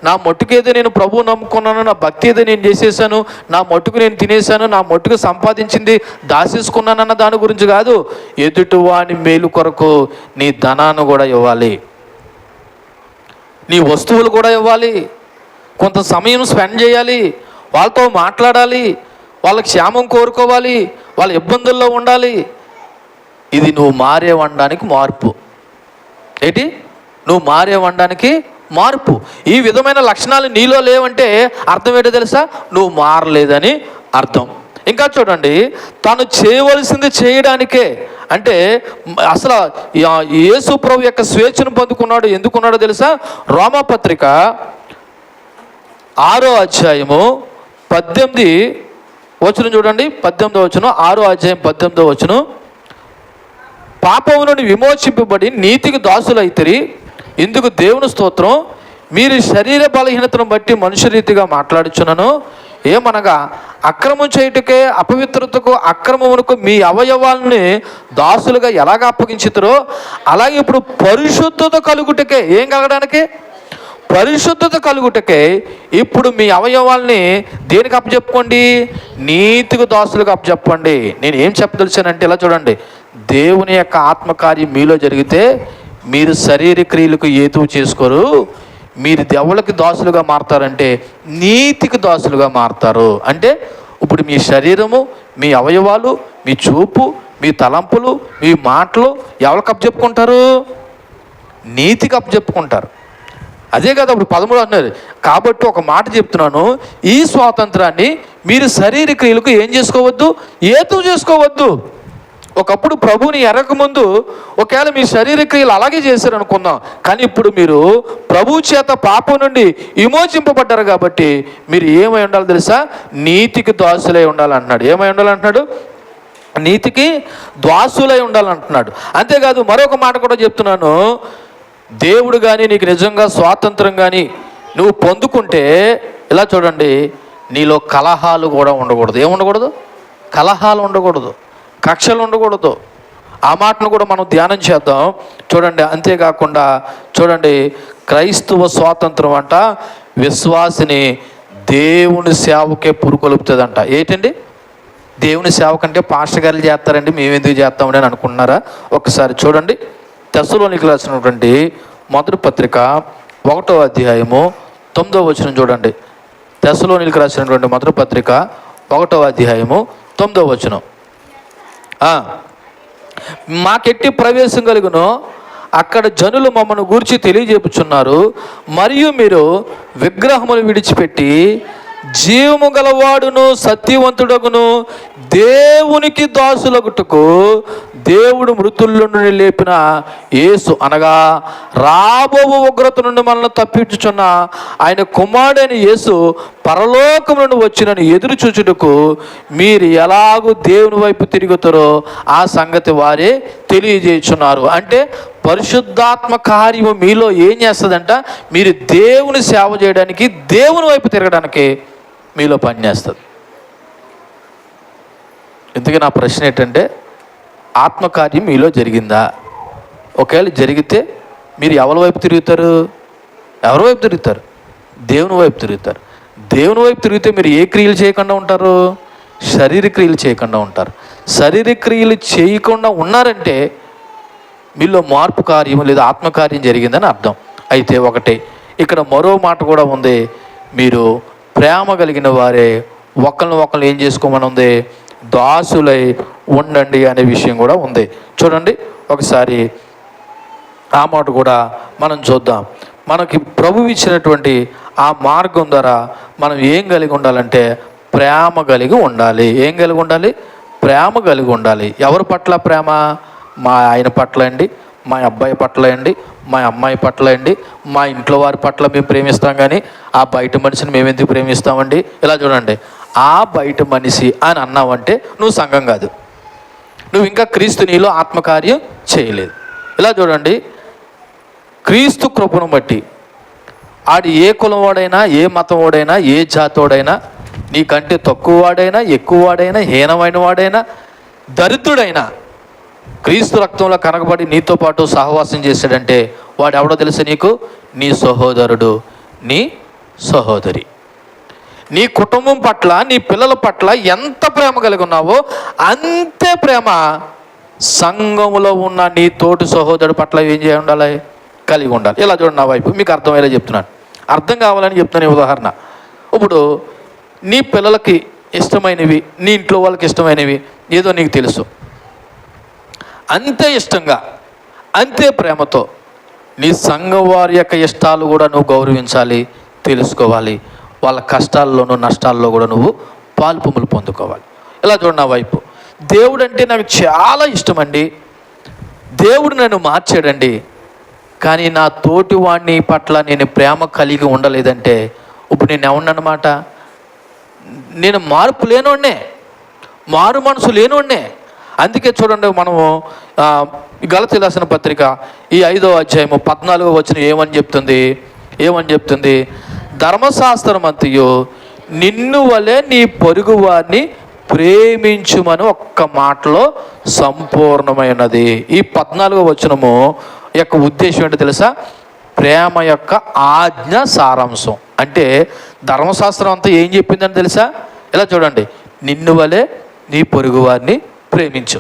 నా మట్టుకేదో నేను ప్రభువు నమ్ముకున్నాను, నా భక్తి ఏదో నేను చేసేసాను, నా మట్టుకు నేను తినేసాను, నా మట్టుకు సంపాదించింది దాచేసుకున్నానన్న దాని గురించి కాదు. ఎదుటి వాని మేలు కొరకు నీ ధనాన్ని కూడా ఇవ్వాలి, నీ వస్తువులు కూడా ఇవ్వాలి, కొంత సమయం స్పెండ్ చేయాలి, వాళ్ళతో మాట్లాడాలి, వాళ్ళ క్షేమం కోరుకోవాలి, వాళ్ళ ఇబ్బందుల్లో ఉండాలి. ఇది నువ్వు మారేవడానికి మార్పు. ఏంటి? నువ్వు మారేవడానికి మార్పు. ఈ విధమైన లక్షణాలు నీలో లేవంటే అర్థం ఏంటో తెలుసా? నువ్వు మారలేదని అర్థం. ఇంకా చూడండి, తను చేయవలసింది చేయడానికే. అంటే అసలు యేసు ప్రభు యొక్క స్వేచ్ఛను పొందుకున్నాడు. ఎందుకున్నాడో తెలుసా? రోమాపత్రిక 6వ అధ్యాయము 18 వచనం చూడండి. 18వ వచనం, 6వ అధ్యాయం 18వ వచనం. పాపము నుండి విమోచింపబడి నీతికి దాసులైతిరి, ఇందుకు దేవుని స్తోత్రం. మీరు శరీర బలహీనతను బట్టి మనుష్య రీతిగా మాట్లాడుచున్నాను. ఏమనగా అక్రమం చేయుటకే అపవిత్రతకు అక్రమమునకు మీ అవయవాలని దాసులుగా ఎలాగ అప్పగించుతారో అలాగే ఇప్పుడు పరిశుద్ధత కలుగుటకే. ఏం కలగడానికి? పరిశుద్ధత కలుగుటకే ఇప్పుడు మీ అవయవాల్ని దేనికి అప్పచెప్పుకోండి? నీతికి దాసులుగా అప్పచెప్పండి. నేను ఏం చెప్పదలిచానంటే ఇలా చూడండి, దేవుని యొక్క ఆత్మకార్యం మీలో జరిగితే మీరు శరీర క్రియలకు ఏతువు చేసుకోరు. మీరు దేవుళ్ళకి దాసులుగా మారతారంటే నీతికి దాసులుగా మారతారు. అంటే ఇప్పుడు మీ శరీరము, మీ అవయవాలు, మీ చూపు, మీ తలంపులు, మీ మాటలు ఎవరికి అప్పచెప్పుకుంటారు? నీతికి అప్పచెప్పుకుంటారు. అదే కదా ఇప్పుడు 13 అన్నారు. కాబట్టి ఒక మాట చెప్తున్నాను, ఈ స్వాతంత్రాన్ని మీరు శారీరక క్రియలకు ఏం చేసుకోవద్దు? ఏతు చేసుకోవద్దు. ఒకప్పుడు ప్రభువుని ఎరగకముందు ఒకవేళ మీ శారీరక క్రియలు అలాగే చేశారు అనుకుందాం, కానీ ఇప్పుడు మీరు ప్రభువు చేత పాపం నుండి విమోచింపబడ్డారు కాబట్టి మీరు ఏమై ఉండాలి తెలుసా? నీతికి దాసులై ఉండాలంటున్నాడు. ఏమై ఉండాలంటున్నాడు? నీతికి దాసులై ఉండాలంటున్నాడు. అంతేకాదు మరొక మాట కూడా చెప్తున్నాను, దేవుడు కానీ నీకు నిజంగా స్వాతంత్రం కానీ నువ్వు పొందుకుంటే ఇలా చూడండి, నీలో కలహాలు కూడా ఉండకూడదు. ఏముండకూడదు? కలహాలు ఉండకూడదు, కక్షలు ఉండకూడదు. ఆ మాటను కూడా మనం ధ్యానం చేద్దాం. చూడండి, అంతేకాకుండా చూడండి, క్రైస్తవ స్వాతంత్రం అంట విశ్వాసిని దేవుని సేవకే పురుకొలుపుతుందంట. ఏంటండి? దేవుని సేవ కంటే పాస్టర్ గారు చేస్తారండి, మేము ఎందుకు చేస్తామని అని అనుకుంటున్నారా? ఒకసారి చూడండి, తెస్సలోనికీయులకు రాసినటువంటి మొదటి పత్రిక 1వ అధ్యాయము 9వ వచనం చూడండి. తెస్సలోనికీయులకు రాసినటువంటి మొదటి పత్రిక 1వ అధ్యాయము 9వ వచనం. మాకెట్టి ప్రవేశం కలుగునో అక్కడ జనులు మమ్మను గూర్చి తెలియజేపుచున్నారు, మరియు మీరు విగ్రహములు విడిచిపెట్టి జీవము గలవాడును సత్యవంతుడగును దేవునికి దాసులగుటకు దేవుడు మృతుల్లో నుండి లేపిన యేసు అనగా రాబో ఉగ్రత నుండి మనల్ని తప్పించుచున్న ఆయన కుమారుడైన యేసు పరలోకం నుండి వచ్చినని ఎదురు చూచుటకు మీరు ఎలాగూ దేవుని వైపు తిరుగుతారో ఆ సంగతి వారే తెలియజేయుచున్నారు. అంటే పరిశుద్ధాత్మ కార్యము మీలో ఏం చేస్తుందంట? మీరు దేవుని సేవ చేయడానికి, దేవుని వైపు తిరగడానికి మీలో పనిచేస్తుంది. ఇందుకే నా ప్రశ్న ఏంటంటే, ఆత్మకార్యం మీలో జరిగిందా? ఒకవేళ జరిగితే మీరు ఎవరి వైపు తిరుగుతారు? ఎవరి వైపు తిరుగుతారు? దేవుని వైపు తిరుగుతారు. దేవుని వైపు తిరిగితే మీరు ఏ క్రియలు చేయకుండా ఉంటారు? శారీరక క్రియలు చేయకుండా ఉంటారు. శారీరక క్రియలు చేయకుండా ఉన్నారంటే మీలో మార్పు కార్యం లేదా ఆత్మకార్యం జరిగిందని అర్థం. అయితే ఒకటే, ఇక్కడ మరో మాట కూడా ఉంది, మీరు ప్రేమ కలిగిన వారే ఒకరిని ఏం చేసుకోమని ఉంది? దాసులై ఉండండి అనే విషయం కూడా ఉంది. చూడండి ఒకసారి ఆ మాట కూడా మనం చూద్దాం. మనకి ప్రభువు ఇచ్చినటువంటి ఆ మార్గం ద్వారా మనం ఏం కలిగి ఉండాలంటే ప్రేమ కలిగి ఉండాలి. ఏం కలిగి ఉండాలి? ప్రేమ కలిగి ఉండాలి. ఎవరి పట్ల ప్రేమ? మా ఆయన పట్ల అండి, మా అబ్బాయి పట్ల అండి, మా అమ్మాయి పట్ల అండి, మా ఇంట్లో వారి పట్ల మేము ప్రేమిస్తాం, కానీ ఆ బయట మనిషిని మేము ఎందుకు ప్రేమిస్తామండి? ఇలా చూడండి, ఆ బయట మనిషి అని అన్నావంటే నువ్వు సంఘం కాదు, నువ్వు ఇంకా క్రీస్తు నీలో ఆత్మకార్యం చేయలేదు. ఇలా చూడండి, క్రీస్తు కృపను బట్టి ఆడు ఏ కులం వాడైనా, ఏ మతం వాడైనా, ఏ జాతి వాడైనా, నీకంటే తక్కువ వాడైనా, ఎక్కువ వాడైనా, హీనమైన వాడైనా, దరిద్రుడైనా క్రీస్తు రక్తంలో కనగబడి నీతో పాటు సహవాసం చేశాడంటే వాడు ఎవడో తెలుసు నీకు? నీ సహోదరుడు, నీ సహోదరి. నీ కుటుంబం పట్ల, నీ పిల్లల పట్ల ఎంత ప్రేమ కలిగి ఉన్నావో అంతే ప్రేమ సంఘములో ఉన్న నీ తోటి సహోదరుడు పట్ల ఏం చేయ ఉండాలి? కలిగి ఉండాలి. ఇలా చూడండి, నా వైపు మీకు అర్థమయ్యేలా చెప్తున్నాను, అర్థం కావాలని చెప్తున్నాను. ఉదాహరణ, ఇప్పుడు నీ పిల్లలకి ఇష్టమైనవి, నీ ఇంట్లో వాళ్ళకి ఇష్టమైనవి ఏదో నీకు తెలుసు, అంతే ఇష్టంగా, అంతే ప్రేమతో నీ సంఘం వారి యొక్క ఇష్టాలు కూడా నువ్వు గౌరవించాలి, తెలుసుకోవాలి. వాళ్ళ కష్టాల్లోనూ నష్టాల్లో కూడా నువ్వు పాల్పొమ్ములు పొందుకోవాలి. ఇలా చూడండి, నా వైపు దేవుడు అంటే నాకు చాలా ఇష్టమండి, దేవుడు నన్ను మార్చాడండి, కానీ నా తోటి వాడిని పట్ల నేను ప్రేమ కలిగి ఉండలేదంటే ఇప్పుడు నేను ఎవరినమాట? నేను మార్పు లేనోడ్నే, మారు మనసు లేనోడ్నే. అందుకే చూడండి, మనము గలతీ రాసిన పత్రిక ఈ 5వ అధ్యాయము 14వ వచనం ఏమని చెప్తుంది? ధర్మశాస్త్రం అంతయు నిన్ను వలె నీ పొరుగు వారిని ప్రేమించుమని ఒక్క మాటలో సంపూర్ణమైనది. ఈ 14వ వచనము యొక్క ఉద్దేశం ఏంటో తెలుసా? ప్రేమ యొక్క ఆజ్ఞ సారాంశం. అంటే ధర్మశాస్త్రం అంతా ఏం చెప్పిందని తెలుసా? ఇలా చూడండి, నిన్ను వలె నీ పొరుగు వారిని ప్రేమించు.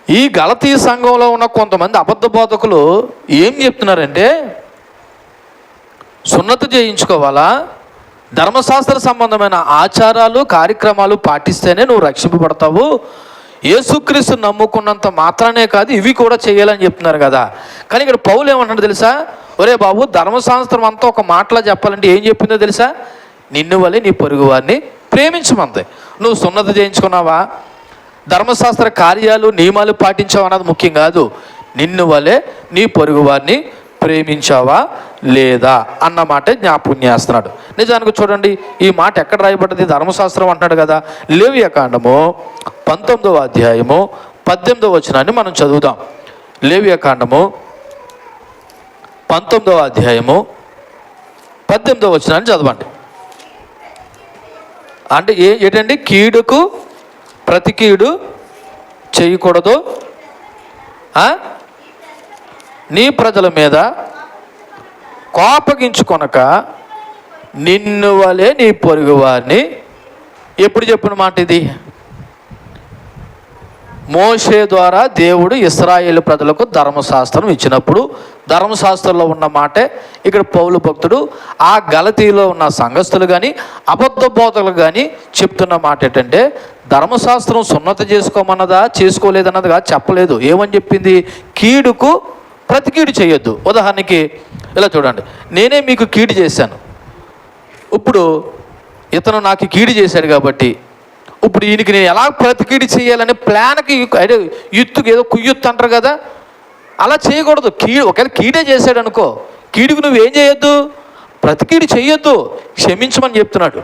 ఈ గలతీ సంఘంలో ఉన్న కొంతమంది అబద్ధ బోధకులు ఏం చెప్తున్నారంటే, సున్నతి చేయించుకోవాలా, ధర్మశాస్త్ర సంబంధమైన ఆచారాలు కార్యక్రమాలు పాటిస్తేనే నువ్వు రక్షింపబడతావు. యేసుక్రీస్తు నమ్ముకున్నంత మాత్రానే కాదు, ఇవి కూడా చేయాలని చెప్తున్నారు కదా. కానీ ఇక్కడ పౌలు ఏమంటున్నాడు తెలుసా? ఒరే బాబు, ధర్మశాస్త్రం అంతా ఒక మాటలో చెప్పాలంటే ఏం చెప్పిందో తెలుసా? నిన్ను వలె నీ పొరుగు వారిని ప్రేమించమంది. నువ్వు సున్నతి చేయించుకున్నావా, ధర్మశాస్త్ర కార్యాలు నియమాలు పాటించావా అన్నది ముఖ్యం కాదు. నిన్ను వలె నీ పొరుగు వారిని ప్రేమించావా లేదా అన్నమాట జ్ఞాపకం చేస్తున్నాడు. నిజానికి చూడండి, ఈ మాట ఎక్కడ రాయబడ్డది? ధర్మశాస్త్రం అంటున్నాడు కదా. లేవియాకాండము 19వ అధ్యాయము 18వ వచనాన్ని మనం చదువుదాం. లేవియాకాండము 19వ అధ్యాయము 18వ వచనాన్ని చదవండి. అంటే ఏంటండి? కీడుకు ప్రతి కీడు చేయకూడదు, నీ ప్రజల మీద కోపగించుకొనక నిన్ను వలె నీ పొరుగు వారిని. ఎప్పుడు చెప్పిన మాట ఇది? మోషే ద్వారా దేవుడు ఇశ్రాయేలు ప్రజలకు ధర్మశాస్త్రం ఇచ్చినప్పుడు ధర్మశాస్త్రంలో ఉన్న మాటే ఇక్కడ పౌలు భక్తుడు ఆ గలతీలో ఉన్న సంఘస్థులు కానీ అబద్ధ బోధకులు కానీ చెప్తున్న మాట ఏంటంటే, ధర్మశాస్త్రం సున్నతి చేసుకోమన్నదా చేసుకోలేదన్నదిగా చెప్పలేదు. ఏమని చెప్పింది? కీడుకు ప్రతి కీడు చేయొద్దు. ఉదాహరణకి ఇలా చూడండి, నేనే మీకు కీడు చేశాను, ఇప్పుడు ఇతను నాకు కీడు చేశాడు కాబట్టి ఇప్పుడు ఈయనకి నేను ఎలా ప్రతికీడు చేయాలని ప్లాన్కి అంటే యుత్తుకు ఏదో కుయ్యుత్తు అంటారు కదా, అలా చేయకూడదు. ఒకవేళ కీడే చేశాడు అనుకో, కీడుకు నువ్వేం చేయొద్దు? ప్రతికీడు చేయొద్దు, క్షమించమని చెప్తున్నాడు.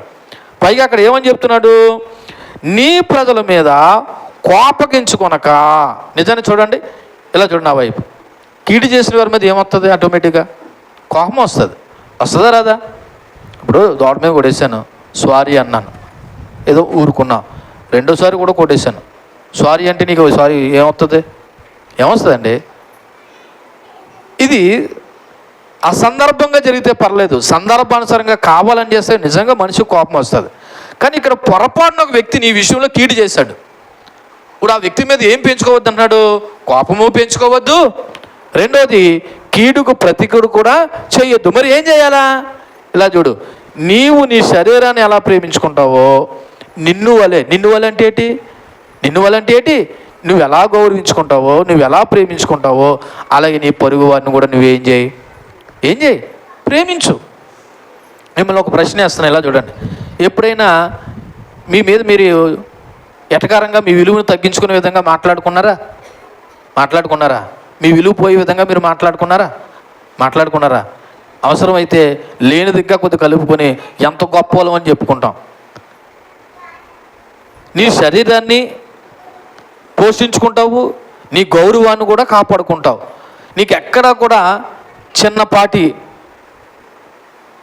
పైగా అక్కడ ఏమని చెప్తున్నాడు? నీ ప్రజల మీద కోపగించుకొనక. నిజాన్ని చూడండి, ఇలా చూడండి, నా వైపు కీడు చేసిన వారి మీద ఏమొస్తుంది? ఆటోమేటిక్గా కోపం వస్తుంది. వస్తుందా రాదా? ఇప్పుడు దోడ మీద కొట్టేశాను, సారీ అన్నాను, ఏదో ఊరుకున్నా. రెండోసారి కూడా కొట్టేశాను, సారీ అంటే నీకు సారీ ఏమవుతుంది? ఏమొస్తుందండి? ఇది అసందర్భంగా జరిగితే పర్లేదు, సందర్భానుసారంగా కావాలని చేస్తే నిజంగా మనిషికి కోపం వస్తుంది. కానీ ఇక్కడ పొరపాటున ఒక వ్యక్తి నీ విషయంలో కీడు చేశాడు. ఇప్పుడు ఆ వ్యక్తి మీద ఏం పెంచుకోవద్దు అన్నాడు? కోపము పెంచుకోవద్దు. రెండోది, కీడుకు ప్రతికీడు కూడా చేయొద్దు. మరి ఏం చేయాలా? ఇలా చూడు, నీవు నీ శరీరాన్ని ఎలా ప్రేమించుకుంటావో నిన్ను వలె అంటే ఏంటి? నిన్ను వలె అంటే ఏంటి? నువ్వు ఎలా గౌరవించుకుంటావో, నువ్వు ఎలా ప్రేమించుకుంటావో అలాగే నీ పొరుగు వారిని కూడా నువ్వేం చేయి? ప్రేమించు. మిమ్మల్ని ఒక ప్రశ్న వేస్తున్నాను, ఇలా చూడండి. ఎప్పుడైనా మీ మీద మీరు ఎటకారంగా మీ విలువను తగ్గించుకునే విధంగా మాట్లాడుకున్నారా? మీ విలువ పోయే విధంగా మీరు మాట్లాడుకున్నారా? అవసరమైతే లేని దగ్గర కొద్ది కలుపుకొని ఎంత గొప్పలం అని చెప్పుకుంటాం. నీ శరీరాన్ని పోషించుకుంటావు, నీ గౌరవాన్ని కూడా కాపాడుకుంటావు. నీకు ఎక్కడా కూడా చిన్నపాటి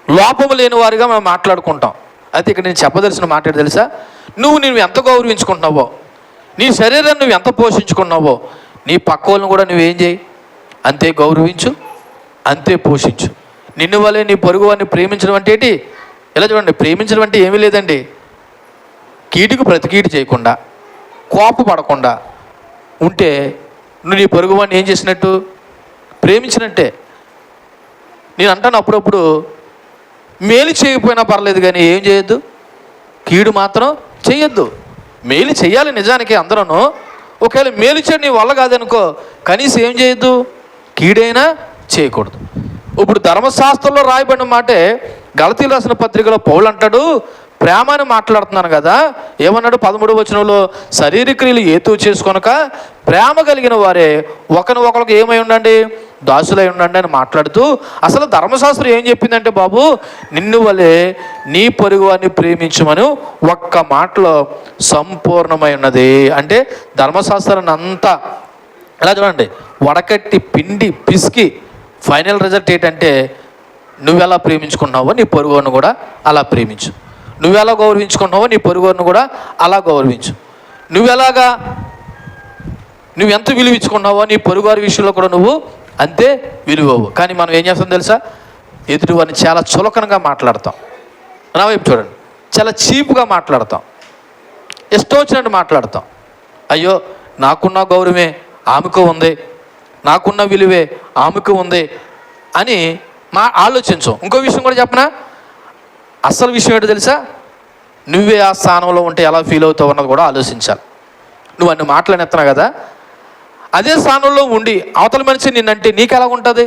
లోపము లేని వారిగా మనం మాట్లాడుకుంటాం. అయితే ఇక్కడ నేను చెప్పదలసిన మాట తెలుసా? నువ్వు ఎంత గౌరవించుకుంటున్నావో, నీ శరీరాన్ని నువ్వు ఎంత పోషించుకున్నావో నీ పక్క వాళ్ళని కూడా నువ్వేం చేయి? అంతే గౌరవించు, అంతే పోషించు. నిన్ను వలె నీ పొరుగు వారిని ప్రేమించడం అంటే ఏంటి? ఇలా చూడండి, ప్రేమించడం అంటే ఏమీ లేదండి. కీడుకు ప్రతికీడు చేయకుండా, కోపపడకుండా ఉంటే నువ్వు నీ పొరుగు వాడిని ఏం చేసినట్టు? ప్రేమించినట్టే. నేను అంటాను అప్పుడప్పుడు, మేలు చేయకపోయినా పర్లేదు కానీ ఏం చేయొద్దు? కీడు మాత్రం చేయొద్దు. మేలు చేయాలి నిజానికి అందరూ. ఒకవేళ మేలు చేయడం నీ వల్ల కాదనుకో, కనీసం ఏం చేయొద్దు? కీడైనా చేయకూడదు. ఇప్పుడు ధర్మశాస్త్రంలో రాయబడిన మాటే గలతీయులకు రాసిన పత్రికలో పౌలు అంటాడు, ప్రేమ అని మాట్లాడుతున్నాను కదా. ఏమన్నాడు 13వ వచనంలో? శరీర క్రియలు హేతువు చేసుకొనక ప్రేమ కలిగిన వారే ఒకరికి ఏమై ఉండండి? దాసులై ఉండండి అని మాట్లాడుతూ, అసలు ధర్మశాస్త్రం ఏం చెప్పిందంటే, బాబు నిన్ను వలె నీ పొరుగు వారిని ప్రేమించమని ఒక్క మాటలో సంపూర్ణమై ఉన్నది. అంటే ధర్మశాస్త్రాన్ని అంతా ఎలా చూడండి, వడకట్టి పిండి పిసికి ఫైనల్ రిజల్ట్ ఏంటంటే, నువ్వెలా ప్రేమించుకున్నావో నీ పొరుగువారిని కూడా అలా ప్రేమించు. నువ్వెలా గౌరవించుకున్నావో నీ పొరుగువారిని కూడా అలా గౌరవించు. నువ్వెంత విలువించుకున్నావో నీ పొరుగువారి విషయంలో కూడా నువ్వు అంతే విలువవు. కానీ మనం ఏం చేస్తాం తెలుసా? ఎదుటి వారిని చాలా చులకనగా మాట్లాడతాం. నా వైపు చూడండి, చాలా చీప్గా మాట్లాడతాం, ఇష్టం వచ్చినట్టు మాట్లాడతాం. అయ్యో నాకున్న గౌరవమే ఆమెకు ఉంది, నాకున్న విలువే ఆమెకు ఉంది అని ఆలోచించం. ఇంకో విషయం కూడా చెప్పనా, అసలు విషయం ఏంటో తెలుసా? నువ్వే ఆ స్థానంలో ఉంటే ఎలా ఫీల్ అవుతావు అన్నది కూడా ఆలోచించాలి. నువ్వు అన్ని మాట్లాడేస్తున్నావు కదా, అదే స్థానంలో ఉండి అవతల మనిషి నిన్నంటే నీకు ఎలా ఉంటుంది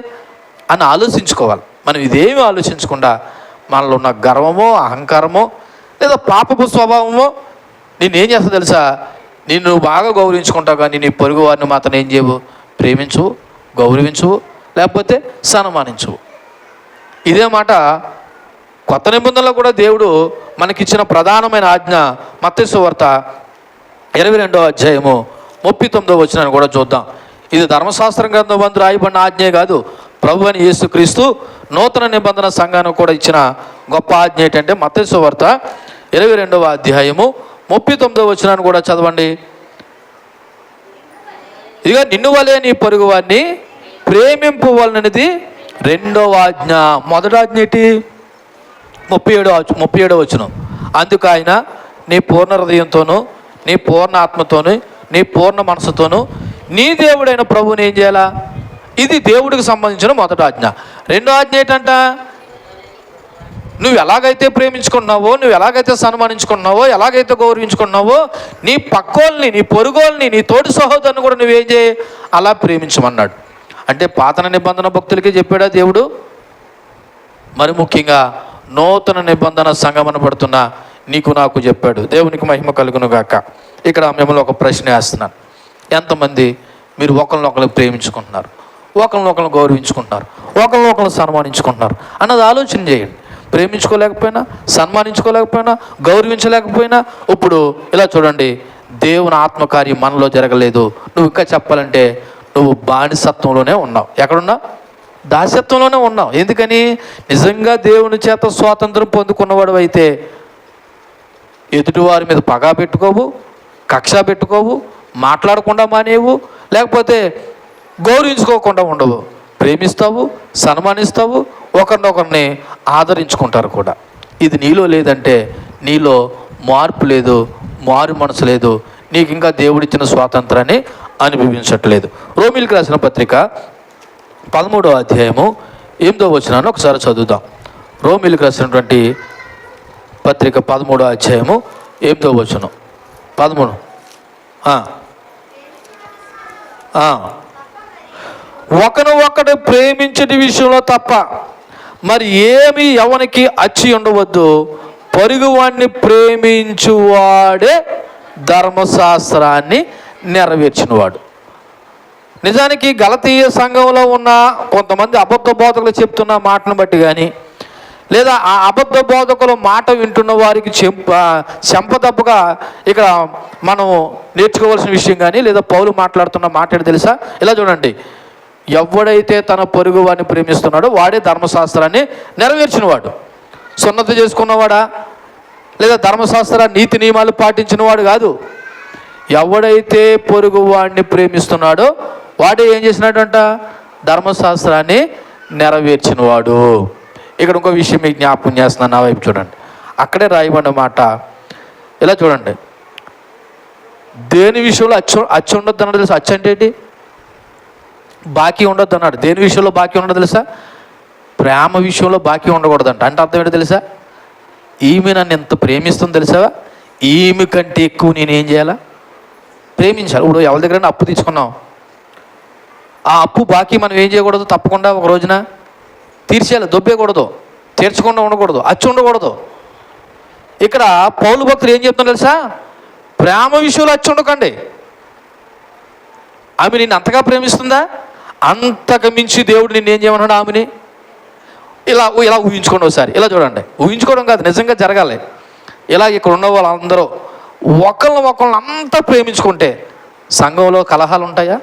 అని ఆలోచించుకోవాలి. మనం ఇదేమీ ఆలోచించకుండా మనలో ఉన్న గర్వమో, అహంకారమో, లేదా పాపపు స్వభావమో నేనేం చేస్తా తెలుసా? నిన్ను బాగా గౌరవించుకుంటావు, కానీ నీ పొరుగు వారిని మాత్రం ఏం చేయవు? ప్రేమించవు, గౌరవించవు, లేకపోతే సన్మానించవు. ఇదే మాట కొత్త నిబంధనలో కూడా దేవుడు మనకిచ్చిన ప్రధానమైన ఆజ్ఞ. మత్తయి సువార్త 22వ అధ్యాయము 39వ వచనాన్ని కూడా చూద్దాం. ఇది ధర్మశాస్త్రం గ్రంథం వందు రాయబడిన ఆజ్ఞే కాదు, ప్రభు అని యేసుక్రీస్తు నూతన నిబంధన సంఘానికి కూడా ఇచ్చిన గొప్ప ఆజ్ఞ ఏంటంటే మత్తయి సువార్త 22వ అధ్యాయము 39వ వచనాన్ని కూడా చదవండి. ఇదిగో నిన్ను వలే నీ పొరుగు వారిని ప్రేమింపవలనది రెండవ ఆజ్ఞ. మొదటి ఆజ్ఞ ఏంటి? 37వ వచనం. అందుకు ఆయన నీ పూర్ణ హృదయంతోనూ, నీ పూర్ణ ఆత్మతోనూ, నీ పూర్ణ మనసుతోనూ నీ దేవుడైన ప్రభువుని ఏం చేయాలా? ఇది దేవుడికి సంబంధించిన మొదటి ఆజ్ఞ. రెండో ఆజ్ఞ ఏంటంట? నువ్వు ఎలాగైతే ప్రేమించుకున్నావో, నువ్వు ఎలాగైతే సన్మానించుకున్నావో, ఎలాగైతే గౌరవించుకున్నావో నీ పక్కోల్ని, నీ పొరుగోల్ని, నీ తోటి సహోదరుని కూడా నువ్వేం చేయి? అలా ప్రేమించమన్నాడు. అంటే పాత నిబంధన భక్తులకే చెప్పాడా దేవుడు? మరి ముఖ్యంగా నూతన నిబంధన సంగమన పడుతున్న నీకు నాకు చెప్పాడు. దేవునికి మహిమ కలుగును గాక. ఇక్కడ మిమ్మల్ని ఒక ప్రశ్న వేస్తున్నాను. ఎంతమంది మీరు ఒకరినొకరు ప్రేమించుకుంటున్నారు, ఒకరినొకరు గౌరవించుకుంటున్నారు, ఒకరినొకరు సన్మానించుకుంటున్నారు అన్నది ఆలోచన చేయండి. ప్రేమించుకోలేకపోయినా, సన్మానించుకోలేకపోయినా, గౌరవించలేకపోయినా, ఇప్పుడు ఇలా చూడండి, దేవుని ఆత్మకార్యం మనలో జరగలేదు. నువ్వు ఇంకా చెప్పాలంటే నువ్వు బానిసత్వంలోనే ఉన్నావు. ఎక్కడున్నావు? దాస్యత్వంలోనే ఉన్నావు. ఎందుకని? నిజంగా దేవుని చేత స్వాతంత్రం పొందుకున్నవాడు అయితే ఎదుటివారి మీద పగా పెట్టుకోవు, కక్ష పెట్టుకోవు, మాట్లాడకుండా మానేవు, లేకపోతే గౌరవించుకోకుండా ఉండవు. ప్రేమిస్తావు, సన్మానిస్తావు, ఒకరినొకరిని ఆదరించుకుంటారు కూడా. ఇది నీలో లేదంటే నీలో మార్పు లేదు, మారు మనసు లేదు, నీకు ఇంకా దేవుడిచ్చిన స్వాతంత్రాన్ని అనుభవించట్లేదు. రోమీయులకు రాసిన పత్రిక 13వ అధ్యాయము 8వ వచనాన్ని ఒకసారి చదువుదాం. రోమీయులకు రాసినటువంటి పత్రిక 13వ అధ్యాయము 8వ వచనం. 13. ఒకడు ప్రేమించని విషయంలో తప్ప మరి ఏమి ఎవనికి అచ్చి ఉండవద్దు, పొరుగువాడిని ప్రేమించువాడే ధర్మశాస్త్రాన్ని నెరవేర్చినవాడు. నిజానికి గలతీయ సంఘంలో ఉన్న కొంతమంది అబద్ధ బోధకులు చెప్తున్న మాటను బట్టి కానీ, లేదా ఆ అబద్ధ బోధకులు మాట వింటున్న వారికి చెంపదెబ్బగా ఇక్కడ మనం నేర్చుకోవాల్సిన విషయం కానీ, లేదా పౌలు మాట్లాడుతున్న మాట ఏంటి తెలుసా? ఇలా చూడండి, ఎవడైతే తన పొరుగు వాడిని ప్రేమిస్తున్నాడో వాడే ధర్మశాస్త్రాన్ని నెరవేర్చినవాడు. సున్నత చేసుకున్నవాడా, లేదా ధర్మశాస్త్ర నీతి నియమాలు పాటించిన వాడు కాదు. ఎవడైతే పొరుగు వాడిని ప్రేమిస్తున్నాడో వాడే ఏం చేసినాడంట? ధర్మశాస్త్రాన్ని నెరవేర్చినవాడు. ఇక్కడ ఇంకో విషయం మీకు జ్ఞాపకం చేస్తున్నాను, నా వైపు చూడండి. అక్కడే రాయబడిన మాట ఇలా చూడండి, దేని విషయంలో అచ్చు ఉండొద్దు అన్నాడు తెలుసా? అచ్చు అంటే ఏంటి? బాకీ ఉండొద్దు అన్నాడు. దేని విషయంలో బాకీ ఉండదు తెలుసా? ప్రేమ విషయంలో బాకీ ఉండకూడదంట. అంటే అర్థం ఏంటో తెలుసా? ఈమె నన్ను ఎంత ప్రేమిస్తుంది తెలుసా, ఈమె కంటే ఎక్కువ నేనేం చేయాలా? ప్రేమించాలి. ఇప్పుడు ఎవరి దగ్గర అప్పు తీసుకున్నాం, ఆ అప్పు బాకీ మనం ఏం చేయకూడదు? తప్పకుండా ఒక రోజున తీర్చేయాలి. దొబ్బేయకూడదు, తీర్చకుండా ఉండకూడదు, అచ్చు ఉండకూడదు. ఇక్కడ పౌలు భక్తులు ఏం చెప్తున్నారు తెలుసా? ప్రేమ విషయంలో అచ్చు ఉండకండి. ఆమె నిన్ను అంతగా ప్రేమిస్తుందా? అంతకు మించి దేవుడు నిన్ను ఏం చేయమన్నాడు? ఆమెని ఇలా ఊహించుకోండి ఒకసారి. ఇలా చూడండి, ఊహించుకోవడం కాదు, నిజంగా జరగాలి. ఇలా ఇక్కడ ఉన్న వాళ్ళందరూ ఒకళ్ళని అంతా ప్రేమించుకుంటే సంఘంలో కలహాలు ఉంటాయా?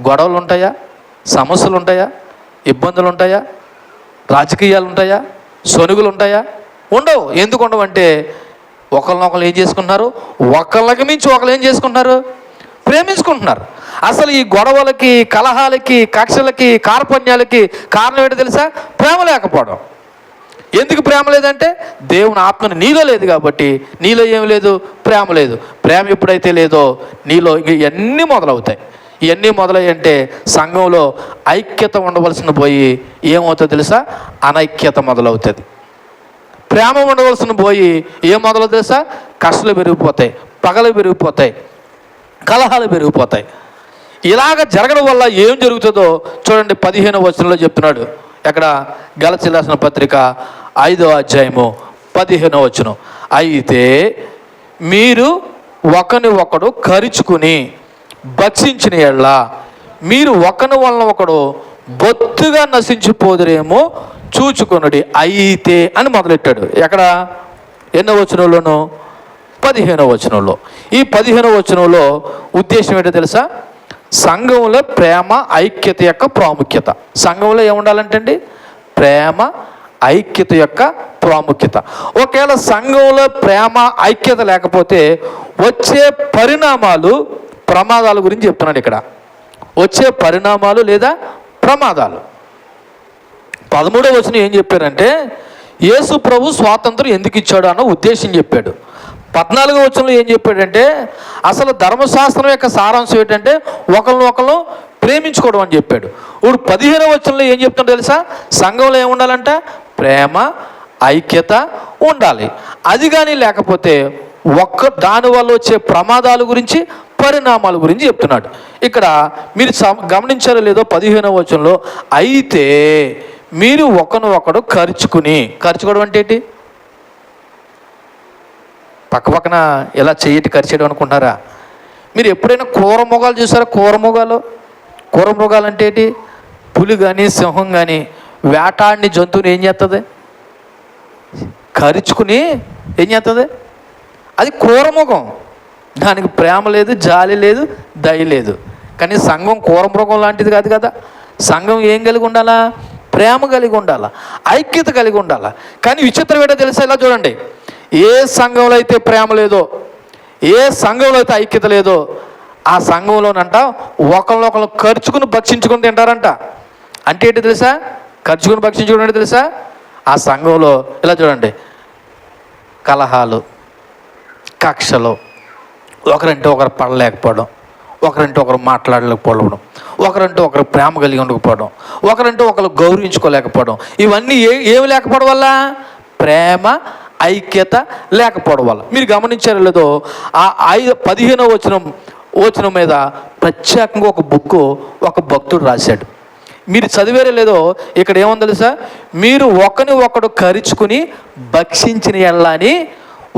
గొడవలు ఉంటాయా? సమస్యలు ఉంటాయా? ఇబ్బందులు ఉంటాయా? రాజకీయాలు ఉంటాయా? సొనుగులు ఉంటాయా? ఉండవు. ఎందుకు ఉండవు అంటే ఒకళ్ళనొకళ్ళు ఏం చేసుకుంటున్నారు? ఒకళ్ళకి మించి ఒకళ్ళు ఏం చేసుకుంటున్నారు? ప్రేమించుకుంటున్నారు. అసలు ఈ గొడవలకి, కలహాలకి, కక్షలకి, కార్పణ్యాలకి కారణం ఏంటో తెలుసా? ప్రేమ లేకపోవడం. ఎందుకు ప్రేమ లేదంటే దేవుని ఆత్మని నీలో లేదు కాబట్టి. నీలో ఏం లేదు? ప్రేమ లేదు. ప్రేమ ఎప్పుడైతే లేదో నీలో ఇవన్నీ మొదలవుతాయి. ఇవన్నీ మొదలయ్యంటే సంఘంలో ఐక్యత ఉండవలసిన పోయి ఏమవుతుందో తెలుసా? అనైక్యత మొదలవుతుంది. ప్రేమ ఉండవలసిన పోయి ఏం మొదలు తెలుసా? కష్టాలు పెరిగిపోతాయి, పగలు పెరిగిపోతాయి, కలహాలు పెరిగిపోతాయి. ఇలాగ జరగడం వల్ల ఏం జరుగుతుందో చూడండి. 15వ వచనంలో చెప్తున్నాడు. ఎక్కడ? గలతీయులకు రాసిన పత్రిక 5వ అధ్యాయము 15వ వచనం. అయితే మీరు ఒకని ఒకడు కరుచుకుని భక్షించిన యెడల మీరు ఒకని వలన ఒకడు బొత్తుగా నశించిపోదురేమో చూచుకొనుడి. అయితే అని మొదలెట్టాడు. ఎక్కడ? ఎన్నో వచనంలోనూ? 15వ వచనంలో. ఈ 15వ వచనంలో ఉద్దేశం ఏంటో తెలుసా? సంఘంలో ప్రేమ ఐక్యత యొక్క ప్రాముఖ్యత. సంఘంలో ఏముండాలంటే అండి? ప్రేమ ఐక్యత యొక్క ప్రాముఖ్యత. ఒకవేళ సంఘంలో ప్రేమ ఐక్యత లేకపోతే వచ్చే పరిణామాలు, ప్రమాదాల గురించి చెప్తున్నాడు ఇక్కడ. వచ్చే పరిణామాలు లేదా ప్రమాదాలు. 13వ వచనం ఏం చెప్పారంటే యేసు ప్రభు స్వాతంత్రం ఎందుకు ఇచ్చాడు అన్న ఉద్దేశం చెప్పాడు. 14వ వచనంలో ఏం చెప్పాడంటే అసలు ధర్మశాస్త్రం యొక్క సారాంశం ఏంటంటే ఒకరిని ప్రేమించుకోవడం అని చెప్పాడు. ఇప్పుడు 15వ వచనంలో ఏం చెప్తుందో తెలుసా? సంఘంలో ఏముండాలంట? ప్రేమ ఐక్యత ఉండాలి. అది కానీ లేకపోతే దానివల్ల వచ్చే ప్రమాదాల గురించి, పరిణామాల గురించి చెప్తున్నాడు. ఇక్కడ మీరు గమనించారో లేదో 15వ వచనంలో అయితే మీరు ఒకరు ఖర్చుకోవడం అంటే ఏంటి? పక్కన ఎలా చెయ్యటి ఖర్చేయడం అనుకుంటున్నారా? మీరు ఎప్పుడైనా క్రూర మృగాలు చూసారా? క్రూర మృగాలు అంటే ఏంటి? పులి కానీ సింహం కానీ వేటాడిని జంతువుని ఏం చేస్తుంది? ఖర్చుకుని ఏం చేస్తుంది? అది క్రూరమృగం. దానికి ప్రేమ లేదు, జాలి లేదు, దయ లేదు. కానీ సంఘం క్రూరమృగం లాంటిది కాదు కదా. సంఘం ఏం కలిగి ఉండాలా? ప్రేమ కలిగి ఉండాలా, ఐక్యత కలిగి ఉండాలా. కానీ విచిత్రం ఏంటో తెలుసా? ఇలా చూడండి. ఏ సంఘంలో అయితే ప్రేమ లేదో, ఏ సంఘంలో అయితే ఐక్యత లేదో ఆ సంఘంలోనంట ఒకరినొకరు ఖర్చుకుని భక్షించుకుని తింటారంట. అంటే ఏంటి తెలుసా? ఖర్చుకుని భక్షించుకుని అంటే తెలుసా? ఆ సంఘంలో ఇలా చూడండి, కలహాలు, కక్షలు, ఒకరంటే ఒకరు పడలేకపోవడం, ఒకరంటే ఒకరు మాట్లాడలేకపోవడం, ఒకరంటే ఒకరు ప్రేమ కలిగి ఉండకపోవడం, ఒకరంటే ఒకరు గౌరవించుకోలేకపోవడం. ఇవన్నీ ఏమి లేకపోవడం వల్ల? ప్రేమ ఐక్యత లేకపోవడం వల్ల. మీరు గమనించారో లేదో ఆ 15వ వచనం మీద ప్రత్యేకంగా ఒక బుక్ ఒక భక్తుడు రాశాడు. మీరు చదివేరే లేదో ఇక్కడ ఏముంది తెలుసా? మీరు ఒకడు ఖర్చుకుని భక్షించిన యెడల అని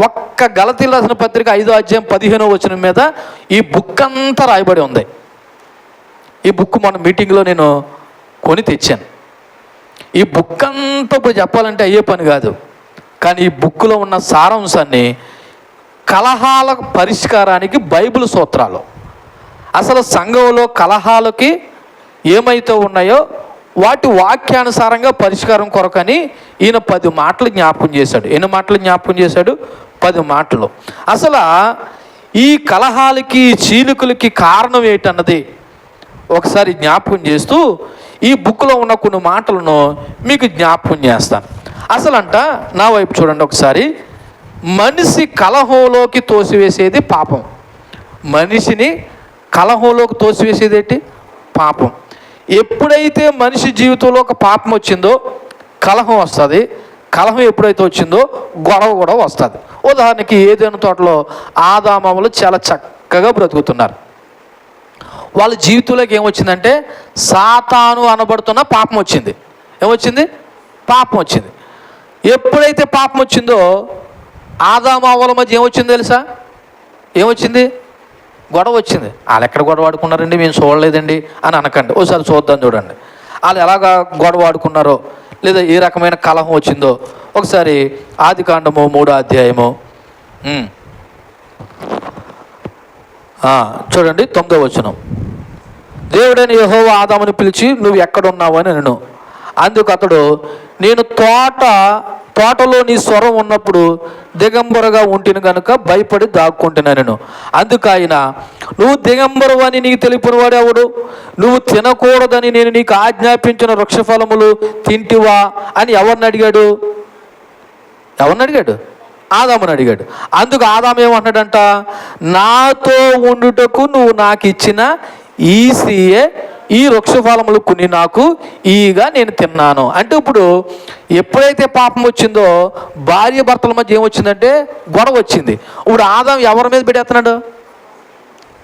ఒక్క గలతీయులకు రాసిన పత్రిక 5వ అధ్యాయం 15వ వచనం మీద ఈ బుక్ అంతా రాయబడి ఉంది. ఈ బుక్ మన మీటింగ్లో నేను కొని తెచ్చాను. ఈ బుక్ అంతా ఇప్పుడు చెప్పాలంటే అయ్యే పని కాదు. కానీ ఈ బుక్లో ఉన్న సారాంశాన్ని, కలహాల పరిష్కారానికి బైబిల్ సూత్రాలు, అసలు సంఘంలో కలహాలకి ఏమైతే ఉన్నాయో వాటి వాక్యానుసారంగా పరిష్కారం కొరకని ఈయన 10 మాటలు జ్ఞాపకం చేశాడు. ఎన్ని మాటలు జ్ఞాపకం చేశాడు? 10 మాటలు. అసలు ఈ కలహాలకి, చీలికలకి కారణం ఏంటన్నది ఒకసారి జ్ఞాపకం చేస్తూ ఈ బుక్లో ఉన్న కొన్ని మాటలను మీకు జ్ఞాపకం చేస్తాను. అసలంట నా వైపు చూడండి ఒకసారి. మనిషి కలహంలోకి తోసివేసేది పాపం. మనిషిని కలహంలోకి తోసివేసేది ఏంటి? పాపం. ఎప్పుడైతే మనిషి జీవితంలో ఒక పాపం వచ్చిందో కలహం వస్తుంది. కలహం ఎప్పుడైతే వచ్చిందో గొడవ కూడా వస్తుంది. ఉదాహరణకి ఏదైనా తోటలో ఆదామములు చాలా చక్కగా బ్రతుకుతున్నారు. వాళ్ళ జీవితంలోకి ఏమొచ్చిందంటే సాతాను అనబడుతున్న పాపం వచ్చింది. ఏమొచ్చింది? పాపం వచ్చింది. ఎప్పుడైతే పాపం వచ్చిందో ఆదామవ్వల మధ్య ఏమొచ్చింది తెలుసా? ఏమొచ్చింది? గొడవ వచ్చింది. వాళ్ళు ఎక్కడ గొడవ ఆడుకున్నారండి, మేము చూడలేదండి అని అనకండి. ఒకసారి చూద్దాం, చూడండి వాళ్ళు ఎలాగా గొడవ ఆడుకున్నారో లేదా ఏ రకమైన కలహం వచ్చిందో ఒకసారి ఆదికాండము 3వ అధ్యాయము చూడండి 9వ వచనం. దేవుడైన యెహోవా ఆదామును పిలిచి నువ్వు ఎక్కడున్నావు అని నేను. అందుకు అతడు నేను తోటలో నీ స్వరం ఉన్నప్పుడు దిగంబరగా ఉంటిని కనుక భయపడి దాక్కుంటున్నా నేను. అందుకు ఆయన నువ్వు దిగంబరు అని నీకు తెలిపిన వాడు ఎవడు? నువ్వు తినకూడదని నేను నీకు ఆజ్ఞాపించిన వృక్షఫలములు తింటివా అని ఎవరిని అడిగాడు? ఆదాముని అడిగాడు. అందుకు ఆదాము ఏమంటాడంట? నాతో ఉండుటకు నువ్వు నాకు ఇచ్చిన ఈ స్త్రీయే ఈ వృక్షఫలములు కొన్ని నాకు ఈగా నేను తిన్నాను. అంటే ఇప్పుడు ఎప్పుడైతే పాపం వచ్చిందో భార్య భర్తల మధ్య ఏమొచ్చిందంటే గొడవ వచ్చింది. ఇప్పుడు ఆదాం ఎవరి మీద పెడేస్తున్నాడు?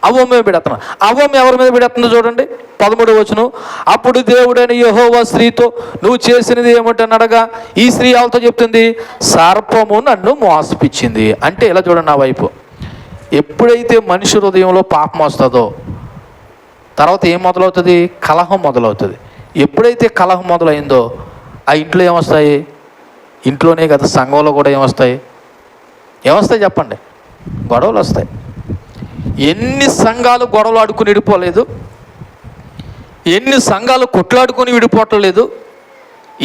అవ్వ మీద పెడుతున్నాడు. అవ్వ ఎవరి మీద పెడుతుందో చూడండి 13వ వచనం. అప్పుడు దేవుడైన యెహోవా స్త్రీతో, నువ్వు చేసినది ఏమిటనడగా ఈ స్త్రీ వాళ్ళతో చెప్తుంది, సర్పము నన్ను మోసపిచ్చింది. అంటే ఇలా చూడండి, నా వైపు ఎప్పుడైతే మనిషి హృదయంలో పాపం వస్తుందో తర్వాత ఏం మొదలవుతుంది? కలహం మొదలవుతుంది. ఎప్పుడైతే కలహం మొదలైందో ఆ ఇంట్లో ఏమొస్తాయి? ఇంట్లోనే కదా, సంఘంలో కూడా ఏమొస్తాయి చెప్పండి? గొడవలు వస్తాయి. ఎన్ని సంఘాలు గొడవలు ఆడుకుని విడిపోలేదు, ఎన్ని సంఘాలు కొట్లాడుకుని విడిపోవట్లేదు,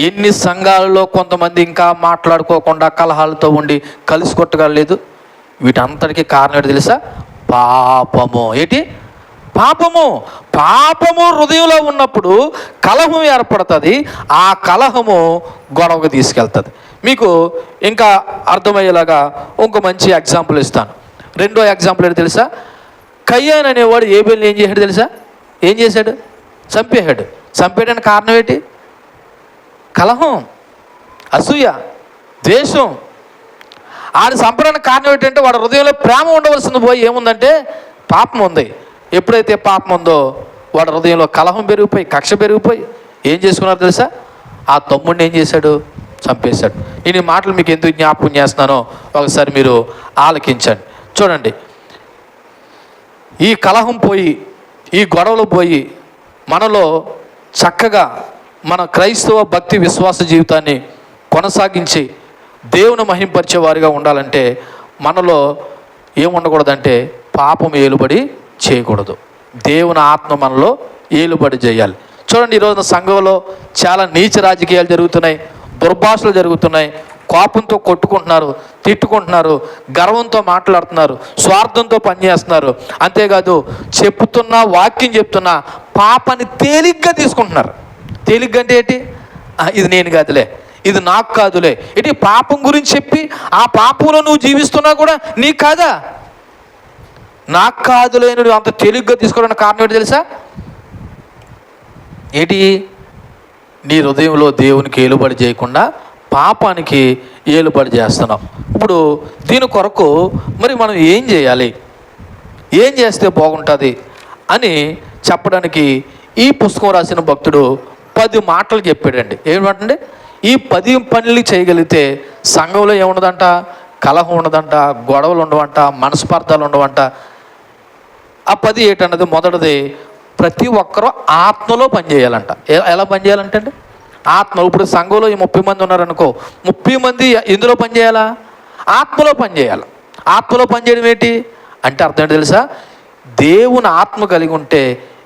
ఎన్ని సంఘాలలో కొంతమంది ఇంకా మాట్లాడుకోకుండా కలహాలతో ఉండి కలిసి కొట్టగలేదు. వీటంతటికీ కారణం ఏంటి తెలుసా? పాపము. ఏంటి? పాపము హృదయంలో ఉన్నప్పుడు కలహం ఏర్పడుతుంది. ఆ కలహము గొడవకు తీసుకెళ్తుంది. మీకు ఇంకా అర్థమయ్యేలాగా ఇంకో మంచి ఎగ్జాంపుల్ ఇస్తాను. రెండో ఎగ్జాంపుల్ ఏంటి తెలుసా? కయ్యాన్ అనేవాడు ఏబేలుని ఏం చేశాడు తెలుసా? ఏం చేశాడు? చంపేశాడు. చంపేయడానికి కారణం ఏంటి? కలహం, అసూయ, ద్వేషం. ఆడి చంపడానికి కారణం ఏంటంటే వాడి హృదయంలో ప్రేమ ఉండవలసింది పోయి ఏముందంటే పాపం ఉంది. ఎప్పుడైతే పాపం ఉందో వాడి హృదయంలో కలహం పెరిగిపోయి, కక్ష పెరిగిపోయి ఏం చేసుకున్నారు తెలుసా? ఆ తమ్ముడిని ఏం చేశాడు? చంపేశాడు. నేను ఈ మాటలు మీకు ఎందుకు జ్ఞాపకం చేస్తున్నానో ఒకసారి మీరు ఆలకించండి. చూడండి, ఈ కలహం పోయి, ఈ గొడవలు పోయి మనలో చక్కగా మన క్రైస్తవ భక్తి విశ్వాస జీవితాన్ని కొనసాగించి దేవుని మహింపరిచే వారిగా ఉండాలంటే మనలో ఏముండకూడదంటే పాపం ఏలుబడి చేయకూడదు. దేవుని ఆత్మ మనలో ఏలుబడి చేయాలి. చూడండి, ఈరోజున సంఘంలో చాలా నీచ రాజకీయాలు జరుగుతున్నాయి, దుర్భాషలు జరుగుతున్నాయి, కోపంతో కొట్టుకుంటున్నారు, తిట్టుకుంటున్నారు, గర్వంతో మాట్లాడుతున్నారు, స్వార్థంతో పనిచేస్తున్నారు. అంతేకాదు చెప్తున్నా, వాక్యం చెప్తున్నా పాపాన్ని తేలిగ్గా తీసుకుంటున్నారు. తేలిగ్గా అంటే ఏంటి? ఇది నేను కాదులే, ఇది నాకు కాదులే. ఇటు పాపం గురించి చెప్పి ఆ పాపంలో నువ్వు జీవిస్తున్నా కూడా నీకు కాదా? నాకు కాదులే నువ్వు అంత తేలిగ్గా తీసుకోవడానికి కారణం ఏంటి తెలుసా? ఏంటి? నీ హృదయంలో దేవునికి ఏలుబడి చేయకుండా పాపానికి ఏలుబడి చేస్తున్నాం. ఇప్పుడు దీని కొరకు మరి మనం ఏం చేయాలి, ఏం చేస్తే బాగుంటుంది అని చెప్పడానికి ఈ పుస్తకం రాసిన భక్తుడు 10 మాటలు చెప్పాడండి. ఏమంటే ఈ 10 పనులు చేయగలిగితే సంఘంలో ఏముండదంట? కలహం ఉండదంట, గొడవలు ఉండవంట, మనస్పార్థాలు ఉండవంట. ఆ 10 ఏంటన్నది, మొదటిది ప్రతి ఒక్కరూ ఆత్మలో పనిచేయాలంట. ఎలా పనిచేయాలంటే అండి, ఆత్మ. ఇప్పుడు సంఘంలో ఈ 30 మంది ఉన్నారనుకో, 30 మంది ఎందులో పనిచేయాలా? ఆత్మలో పనిచేయాలి. ఆత్మలో పనిచేయడం ఏంటి అంటే అర్థం ఏంటి తెలుసా? దేవుని ఆత్మ కలిగి ఉంటే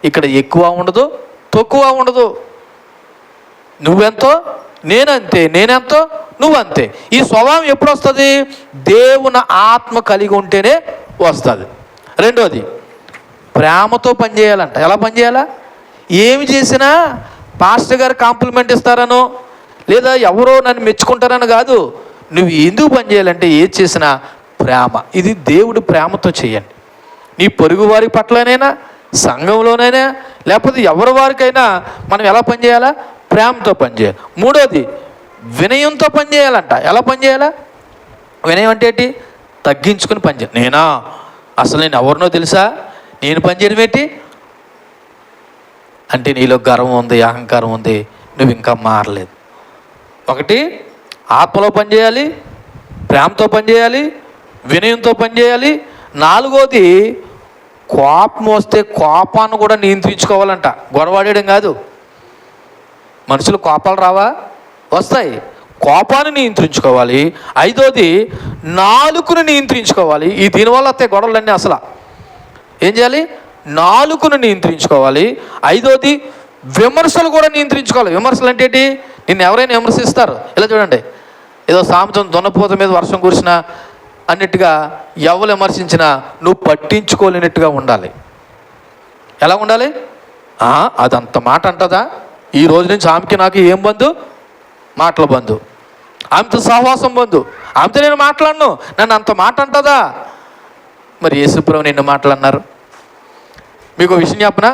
ఇక్కడ ఎక్కువ ఉండదు, తక్కువ ఉండదు. నువ్వెంతో నేనంతే, నేనెంతో నువ్వంతే. ఈ స్వభావం ఎప్పుడు వస్తుంది? దేవుని ఆత్మ కలిగి ఉంటేనే వస్తుంది. రెండోది ప్రేమతో పనిచేయాలంట. ఎలా పనిచేయాలా? ఏమి చేసినా పాస్టర్ గారు కాంప్లిమెంట్ ఇస్తారనో లేదా ఎవరో నన్ను మెచ్చుకుంటారని కాదు. నువ్వు ఎందుకు పనిచేయాలంటే ఏది చేసినా ప్రేమ. ఇది దేవుడి ప్రేమతో చేయండి. నీ పొరుగు వారి పట్లనైనా, సంఘంలోనైనా, లేకపోతే ఎవరి వారికైనా మనం ఎలా పనిచేయాలా? ప్రేమతో పనిచేయాలి. మూడోది వినయంతో పనిచేయాలంట. ఎలా పనిచేయాలా? వినయం అంటే ఏంటి? తగ్గించుకుని పనిచేయాలి. అసలు నేను ఎవరినో తెలుసా, నేను పనిచేయడం ఏంటి అంటే నీలో గర్వం ఉంది, అహంకారం ఉంది, నువ్వు ఇంకా మారలేదు. ఒకటి ఆత్మలో పనిచేయాలి, ప్రేమతో పనిచేయాలి, వినయంతో పనిచేయాలి. నాలుగోది కోపం వస్తే కోపాన్ని కూడా నియంత్రించుకోవాలంట. గొడవాడేయడం కాదు. మనుషులు కోపాలు రావా? వస్తాయి. కోపాన్ని నియంత్రించుకోవాలి. ఐదోది నాలుకను నియంత్రించుకోవాలి. ఈ దీనివల్ల వస్తాయి గొడవలన్నీ. అసలు ఏం చేయాలి? నాలుకను నియంత్రించుకోవాలి. ఐదోది విమర్శలు కూడా నియంత్రించుకోవాలి. విమర్శలు అంటే ఏంటి? నిన్ను ఎవరైనా విమర్శిస్తారు. ఇలా చూడండి, ఏదో సామెతం దున్నపోత మీద వర్షం కురిసినా అన్నట్టుగా ఎవరు విమర్శించినా నువ్వు పట్టించుకోలేనట్టుగా ఉండాలి. ఎలా ఉండాలి? అదంత మాట అంటదా? ఈ రోజు నుంచి ఆమెకి నాకు ఏం బంధు? మాటల బంధు. ఆమెతో సహవాసం బంధు. ఆమెతో నేను మాట్లాడను, నన్ను అంత మాట అంటదా? మరి యేసుప్రభు నిన్ను మాట్లాడినారు. మీకు విషయం చెప్పనా?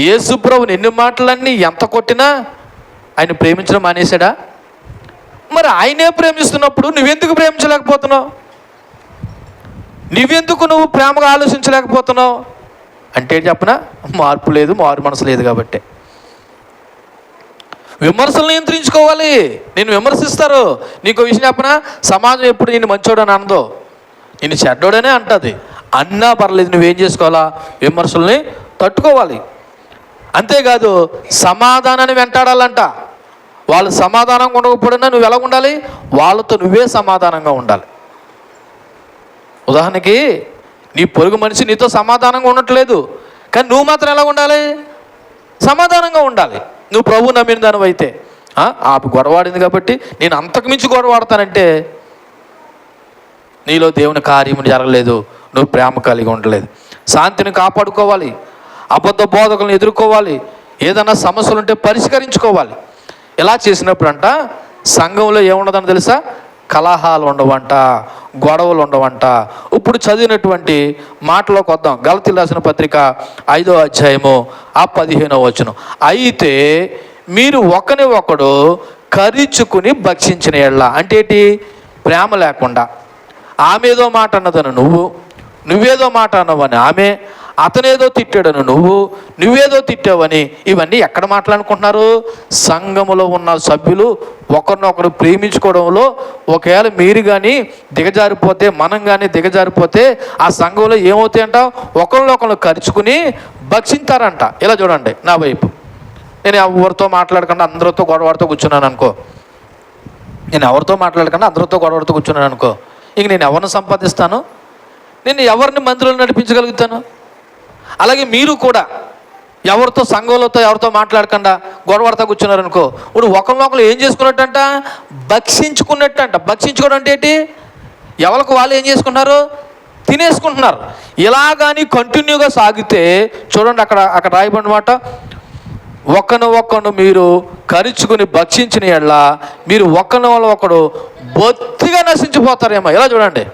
యేసుప్రభుని ఎన్ని మాటలన్నీ ఎంత కొట్టినా ఆయన ప్రేమించడం మానేశాడా? మరి ఆయనే ప్రేమిస్తున్నప్పుడు నువ్వెందుకు ప్రేమించలేకపోతున్నావు? నువ్వు ప్రేమగా ఆలోచించలేకపోతున్నావు అంటే చెప్పనా? మార్పు లేదు, మారు మనసు లేదు కాబట్టి. విమర్శలు నియంత్రించుకోవాలి. నేను విమర్శిస్తారు. నీకు విషయం చెప్పనా? సమాజం ఎప్పుడు నేను మంచోడని అనదో, నేను చెడ్డోడనే అంటుంది. అన్నా పర్లేదు, నువ్వేం చేసుకోవాలా? విమర్శల్ని తట్టుకోవాలి. అంతేకాదు సమాధానాన్ని వెంటాడాలంట. వాళ్ళు సమాధానంగా ఉండకపోయినా నువ్వు ఎలా ఉండాలి? వాళ్ళతో నువ్వే సమాధానంగా ఉండాలి. ఉదాహరణకి నీ పొరుగు మనిషి నీతో సమాధానంగా ఉండట్లేదు, కానీ నువ్వు మాత్రం ఎలా ఉండాలి? సమాధానంగా ఉండాలి. నువ్వు ప్రభు నమ్మిన దానివి అయితే ఆ గొడవాడింది కాబట్టి నేను అంతకుమించి గొడవాడతానంటే నీలో దేవుని కార్యం జరగలేదు, నువ్వు ప్రేమ కలిగి ఉండలేదు. శాంతిని కాపాడుకోవాలి, అబద్ధ బోధకులను ఎదుర్కోవాలి, ఏదైనా సమస్యలు ఉంటే పరిష్కరించుకోవాలి. ఇలా చేసినప్పుడంట సంఘంలో ఏముండదని తెలుసా? కలహాలు ఉండవంట, గొడవలు ఉండవంట. ఇప్పుడు చదివినటువంటి మాటలోకి వద్దాం. గలతీయులకు రాసిన పత్రిక 5వ అధ్యాయము 15వ వచనం. అయితే మీరు ఒకని ఒకడు కరుచుకుని భక్షించిన ఎడల, అంటే ఏంటి? ప్రేమ లేకుండా ఆమెదో మాట అన్నదను నువ్వేదో మాట అన్నవని ఆమె, అతనేదో తిట్టాడను నువ్వేదో తిట్టావని, ఇవన్నీ ఎక్కడ మాట్లాడుకుంటున్నారు? సంఘములో ఉన్న సభ్యులు ఒకరినొకరు ప్రేమించుకోవడంలో ఒకవేళ మీరు కానీ దిగజారిపోతే, మనం కానీ దిగజారిపోతే ఆ సంఘంలో ఏమవుతాయంట? ఒకరినొకరు కరుచుకుని భక్షించారంట. ఇలా చూడండి నా వైపు. నేను ఎవరితో మాట్లాడకుండా అందరితో గొడవడితో కూర్చున్నాను అనుకో, ఇంక నేను ఎవరిని సంపాదిస్తాను? నేను ఎవరిని మందిరంలో నడిపించగలుగుతాను? అలాగే మీరు కూడా ఎవరితో సంఘంలోతో ఎవరితో మాట్లాడకుండా గొడవడతా కూర్చున్నారనుకో, ఇప్పుడు ఒకరినొకరు ఏం చేసుకున్నట్టంట? భక్షించుకున్నట్టంట. భక్షించుకోవడం అంటే ఏంటి? ఎవరికి వాళ్ళు ఏం చేసుకుంటున్నారు? తినేసుకుంటున్నారు. ఇలా కానీ కంటిన్యూగా సాగితే చూడండి, అక్కడ రాయబడిన మాట, ఒకరిని మీరు కరుచుకుని భక్షించిన యెడల మీరు ఒకరిని ఒకడు బొత్తిగా నశించిపోతారేమో. ఇలా చూడండి,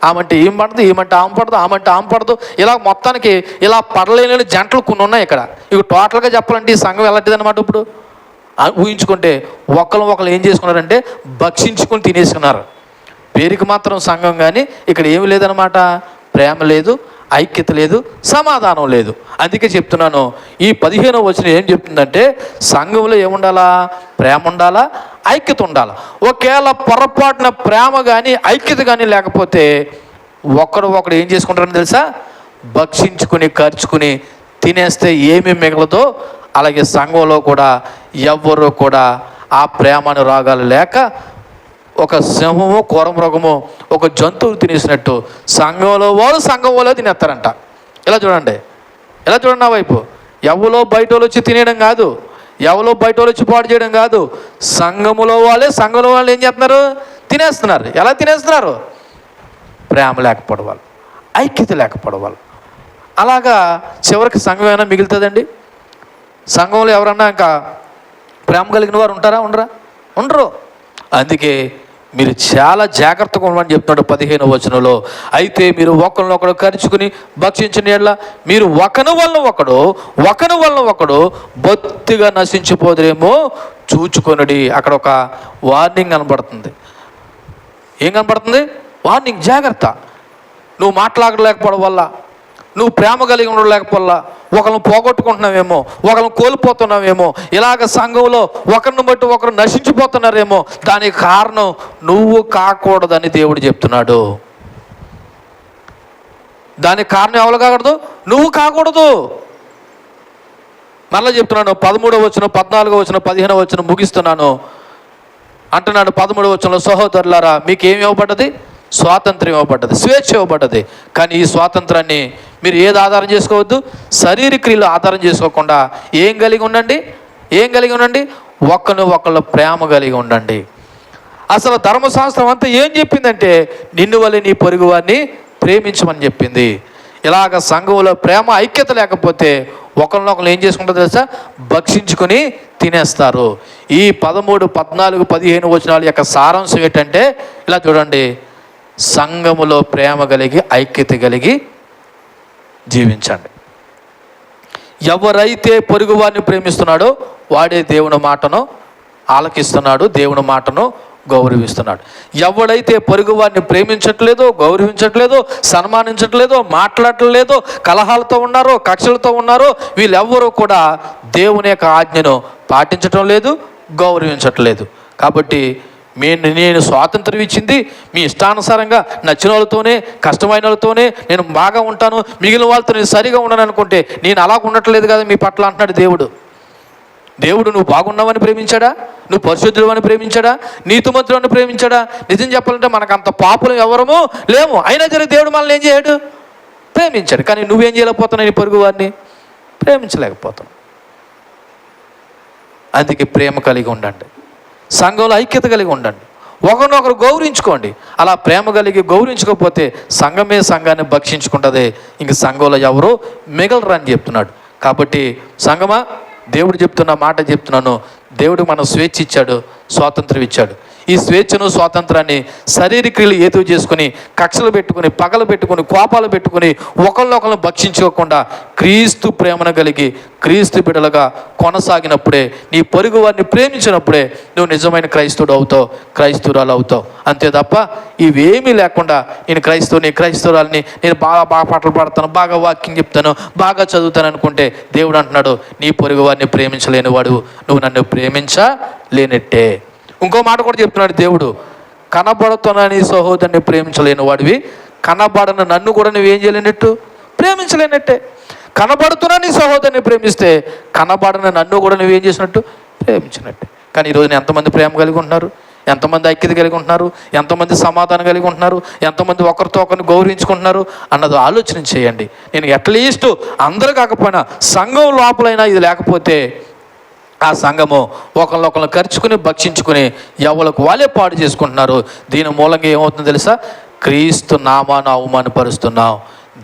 ఆమంటే ఏం పడదు, ఏమంటే ఆమె పడదు, ఆమంటే ఆమె పడదు. ఇలా మొత్తానికి ఇలా పడలేని జంటలు కొన్ని ఉన్నాయి ఇక్కడ. ఇక టోటల్గా చెప్పాలంటే ఈ సంఘం ఎలాంటిది అనమాట. ఇప్పుడు ఊహించుకుంటే ఒకరు ఏం చేసుకున్నారంటే భక్షించుకుని తినేసుకున్నారు. పేరుకి మాత్రం సంఘం, కానీ ఇక్కడ ఏమి లేదనమాట. ప్రేమ లేదు, ఐక్యత లేదు, సమాధానం లేదు. అందుకే చెప్తున్నాను, ఈ 15వ వచనం ఏం చెప్తుందంటే సంఘంలో ఏముండాలా? ప్రేమ ఉండాలా, ఐక్యత ఉండాలి. ఒకవేళ పొరపాటున ప్రేమ కానీ ఐక్యత కానీ లేకపోతే ఒకడు ఏం చేసుకుంటారని తెలుసా? భక్షించుకుని ఖర్చుకుని తినేస్తే ఏమీ మిగలదో, అలాగే సంఘంలో కూడా ఎవ్వరూ కూడా ఆ ప్రేమానురాగాలు లేక ఒక సింహము కోరమృగము ఒక జంతువు తినేసినట్టు సంఘంలో తినేస్తారంట. ఇలా చూడండి నా వైపు. ఎవరో బయట వాళ్ళు వచ్చి తినేయడం కాదు, ఎవరో బయట వాళ్ళు వచ్చి పాడు చేయడం కాదు. సంఘంలో వాళ్ళు ఏం చేస్తున్నారు? తినేస్తున్నారు. ఎలా తినేస్తున్నారు? ప్రేమ లేకపోవడం వల్ల, ఐక్యత లేకపోవడం వల్ల. అలాగా చివరికి సంఘం ఏమైనా మిగులుతుందండి? సంఘంలో ఎవరన్నా ఇంకా ప్రేమ కలిగిన వారు ఉంటారా? ఉండరు. అందుకే మీరు చాలా జాగ్రత్తగా ఉండమని చెప్తున్నాడు 15వ వచనంలో. అయితే మీరు ఒకరినొకడు కరుచుకుని భక్షించిన యెడల మీరు ఒకని వలన ఒకడు బొత్తిగా నశించిపోదురేమో చూచుకొనుడి. అక్కడ ఒక వార్నింగ్ కనబడుతుంది. ఏం కనబడుతుంది? వార్నింగ్, జాగ్రత్త. నువ్వు మాట్లాడలేకపోవడం వల్ల, నువ్వు ప్రేమ కలిగి ఉండలేకపోవల్ల ఒకరిని పోగొట్టుకుంటున్నావేమో, ఒకరిని కోల్పోతున్నావేమో, ఇలాగ సంఘంలో ఒకరిని బట్టి ఒకరు నశించిపోతున్నారేమో. దానికి కారణం నువ్వు కాకూడదని దేవుడు చెప్తున్నాడు. దానికి కారణం ఎవరు కాకూడదు? నువ్వు కాకూడదు. మళ్ళీ చెప్తున్నాను, 13వ వచనం, 14వ వచనం, 15వ వచనం ముగిస్తున్నాను. అంటున్నాడు 13వ వచనంలో, సహోదరులారా మీకేమి ఇవ్వబడ్డది? స్వాతంత్రం ఇవ్వబడ్డది, స్వేచ్ఛ ఇవ్వబడ్డది. కానీ ఈ స్వాతంత్రాన్ని మీరు ఏది ఆధారం చేసుకోవద్దు? శారీరక క్రియలు ఆధారం చేసుకోకుండా ఏం కలిగి ఉండండి? ఒకళ్ళు ప్రేమ కలిగి ఉండండి. అసలు ధర్మశాస్త్రం అంతా ఏం చెప్పిందంటే నిన్ను వలె నీ పొరుగు వారిని ప్రేమించమని చెప్పింది. ఇలాగ సంఘంలో ప్రేమ ఐక్యత లేకపోతే ఒకరినొకరు ఏం చేసుకుంటారో తెలుసా? భక్షించుకొని తినేస్తారు. ఈ 13, 14, 15 వచనాల యొక్క సారాంశం ఏంటంటే ఇలా చూడండి, సంఘములో ప్రేమ కలిగి ఐక్యత కలిగి జీవించండి. ఎవరైతే పొరుగువారిని ప్రేమిస్తున్నాడో వాడే దేవుని మాటను ఆలకిస్తున్నాడు, దేవుని మాటను గౌరవిస్తున్నాడు. ఎవడైతే పొరుగువారిని ప్రేమించట్లేదో, గౌరవించట్లేదో, సన్మానించట్లేదో, మాట్లాడలేదో, కలహాలతో ఉన్నారో, కక్షలతో ఉన్నారో, వీళ్ళెవ్వరూ కూడా దేవుని యొక్క ఆజ్ఞను పాటించటం లేదు, గౌరవించట్లేదు. కాబట్టి నేను స్వాతంత్రం ఇచ్చింది మీ ఇష్టానుసారంగా నచ్చిన వాళ్ళతోనే, కష్టమైన వాళ్ళతోనే నేను బాగా ఉంటాను, మిగిలిన వాళ్ళతో నేను సరిగా ఉండను అనుకుంటే నేను అలా ఉండట్లేదు కదా మీ పట్ల అంటున్నాడు దేవుడు. దేవుడు నువ్వు బాగున్నావని ప్రేమించాడా? నువ్వు పరిశుద్ధుడు అని ప్రేమించాడా? నీతిమంతుడు ప్రేమించాడా? నిజం చెప్పాలంటే మనకు అంత పాపులు ఎవరమో లేము. అయినా సరే దేవుడు మనల్ని ఏం చేయడు? ప్రేమించాడు. కానీ నువ్వేం చేయలేకపోతున్నావు? నీ పొరుగు వారిని ప్రేమించలేకపోతున్నావు. అందుకే ప్రేమ కలిగి ఉండండి, సంఘంలో ఐక్యత కలిగి ఉండండి, ఒకరినొకరు గౌరవించుకోండి. అలా ప్రేమ కలిగి గౌరవించకపోతే సంఘమే సంఘాన్ని భక్షించుకుంటుంది, ఇంక సంఘంలో ఎవరో మిగలరు అని చెప్తున్నాడు. కాబట్టి సంఘమా, దేవుడు చెప్తున్న మాట చెప్తున్నాను, దేవుడు మనం స్వేచ్ఛ ఇచ్చాడు, స్వాతంత్రం ఇచ్చాడు. ఈ స్వేచ్ఛను, స్వాతంత్రాన్ని శారీరక్రియలు ఏదో చేసుకుని, కక్షలు పెట్టుకుని, పగలు పెట్టుకుని, కోపాలు పెట్టుకుని, ఒకళ్ళొకళ్ళని భక్షించుకోకుండా క్రీస్తు ప్రేమను కలిగి క్రీస్తు బిడ్డలుగా కొనసాగినప్పుడే, నీ పొరుగు వారిని ప్రేమించినప్పుడే నువ్వు నిజమైన క్రైస్తవుడు అవుతావు, క్రైస్తవురాలు అవుతావు. అంతే తప్ప ఇవేమీ లేకుండా నేను క్రైస్తవురాలని, నేను బాగా పాటలు పాడతాను, బాగా వాక్యం చెప్తాను, బాగా చదువుతాను అనుకుంటే దేవుడు అంటున్నాడు, నీ పొరుగు వారిని ప్రేమించలేని వాడు నువ్వు నన్ను ప్రేమించలేనట్టే. ఇంకో మాట కూడా చెప్తున్నాడు దేవుడు, కనబడుతున్న నీ సహోదరుని ప్రేమించలేని వాడివి, కనబడను నన్ను కూడా నువ్వేం చేయలేనట్టు? ప్రేమించలేనట్టే. కనబడుతున్న నీ సహోదరుని ప్రేమిస్తే కనబడని నన్ను కూడా నువ్వేం చేసినట్టు? ప్రేమించినట్టే. కానీ ఈరోజు ఎంతమంది ప్రేమ కలిగి ఉంటున్నారు? ఎంతమంది ఐక్యత కలిగి ఉంటున్నారు? ఎంతమంది సమాధానం కలిగి ఉంటున్నారు? ఎంతమంది ఒకరితో ఒకరిని గౌరవించుకుంటున్నారు అన్నది ఆలోచన చేయండి. నేను అట్లీస్ట్ అందరూ కాకపోయినా సంఘం లోపలైనా ఇది లేకపోతే ఆ సంఘము ఒకళ్ళొకళ్ళు ఖర్చుకుని, భక్షించుకుని ఎవరికి వాళ్ళే పాడు చేసుకుంటున్నారు. దీని మూలంగా ఏమవుతుందో తెలుసా? క్రీస్తు నామాన్ని అవమానపరుస్తున్నాం,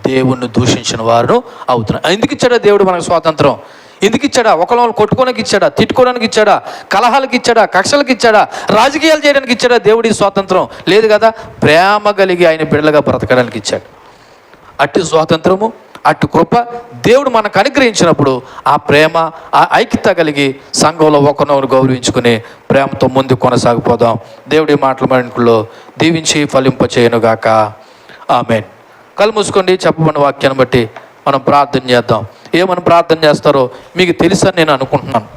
దేవుణ్ణి దూషించిన వారు అవుతున్నారు. ఎందుకు ఇచ్చాడా దేవుడు మనకు స్వాతంత్రం? ఎందుకు ఇచ్చాడా? ఒకళ్ళని కొట్టుకోవడానికి ఇచ్చాడా? తిట్టుకోవడానికి ఇచ్చాడా? కలహాలకు ఇచ్చాడా? కక్షలకు ఇచ్చాడా? రాజకీయాలు చేయడానికి ఇచ్చాడా? దేవుడి స్వాతంత్రం లేదు కదా. ప్రేమ కలిగి ఆయన బిడ్డలుగా బ్రతకడానికి ఇచ్చాడు. అట్టి స్వాతంత్రము, అటు కృప దేవుడు మనకు అనుగ్రహించినప్పుడు ఆ ప్రేమ, ఆ ఐక్యత కలిగి సంఘంలో ఒకరినొకరు గౌరవించుకుని ప్రేమతో ముందు కొనసాగిపోదాం. దేవుడి మాటల మనలో దీవించి ఫలింపచేయనుగాక. ఆమేన్. కళ్ళు మూసుకోండి. చెప్పబడిన వాక్యాన్ని బట్టి మనం ప్రార్థన చేద్దాం. ఏమని ప్రార్థన చేస్తారో మీకు తెలుసని నేను అనుకుంటున్నాను.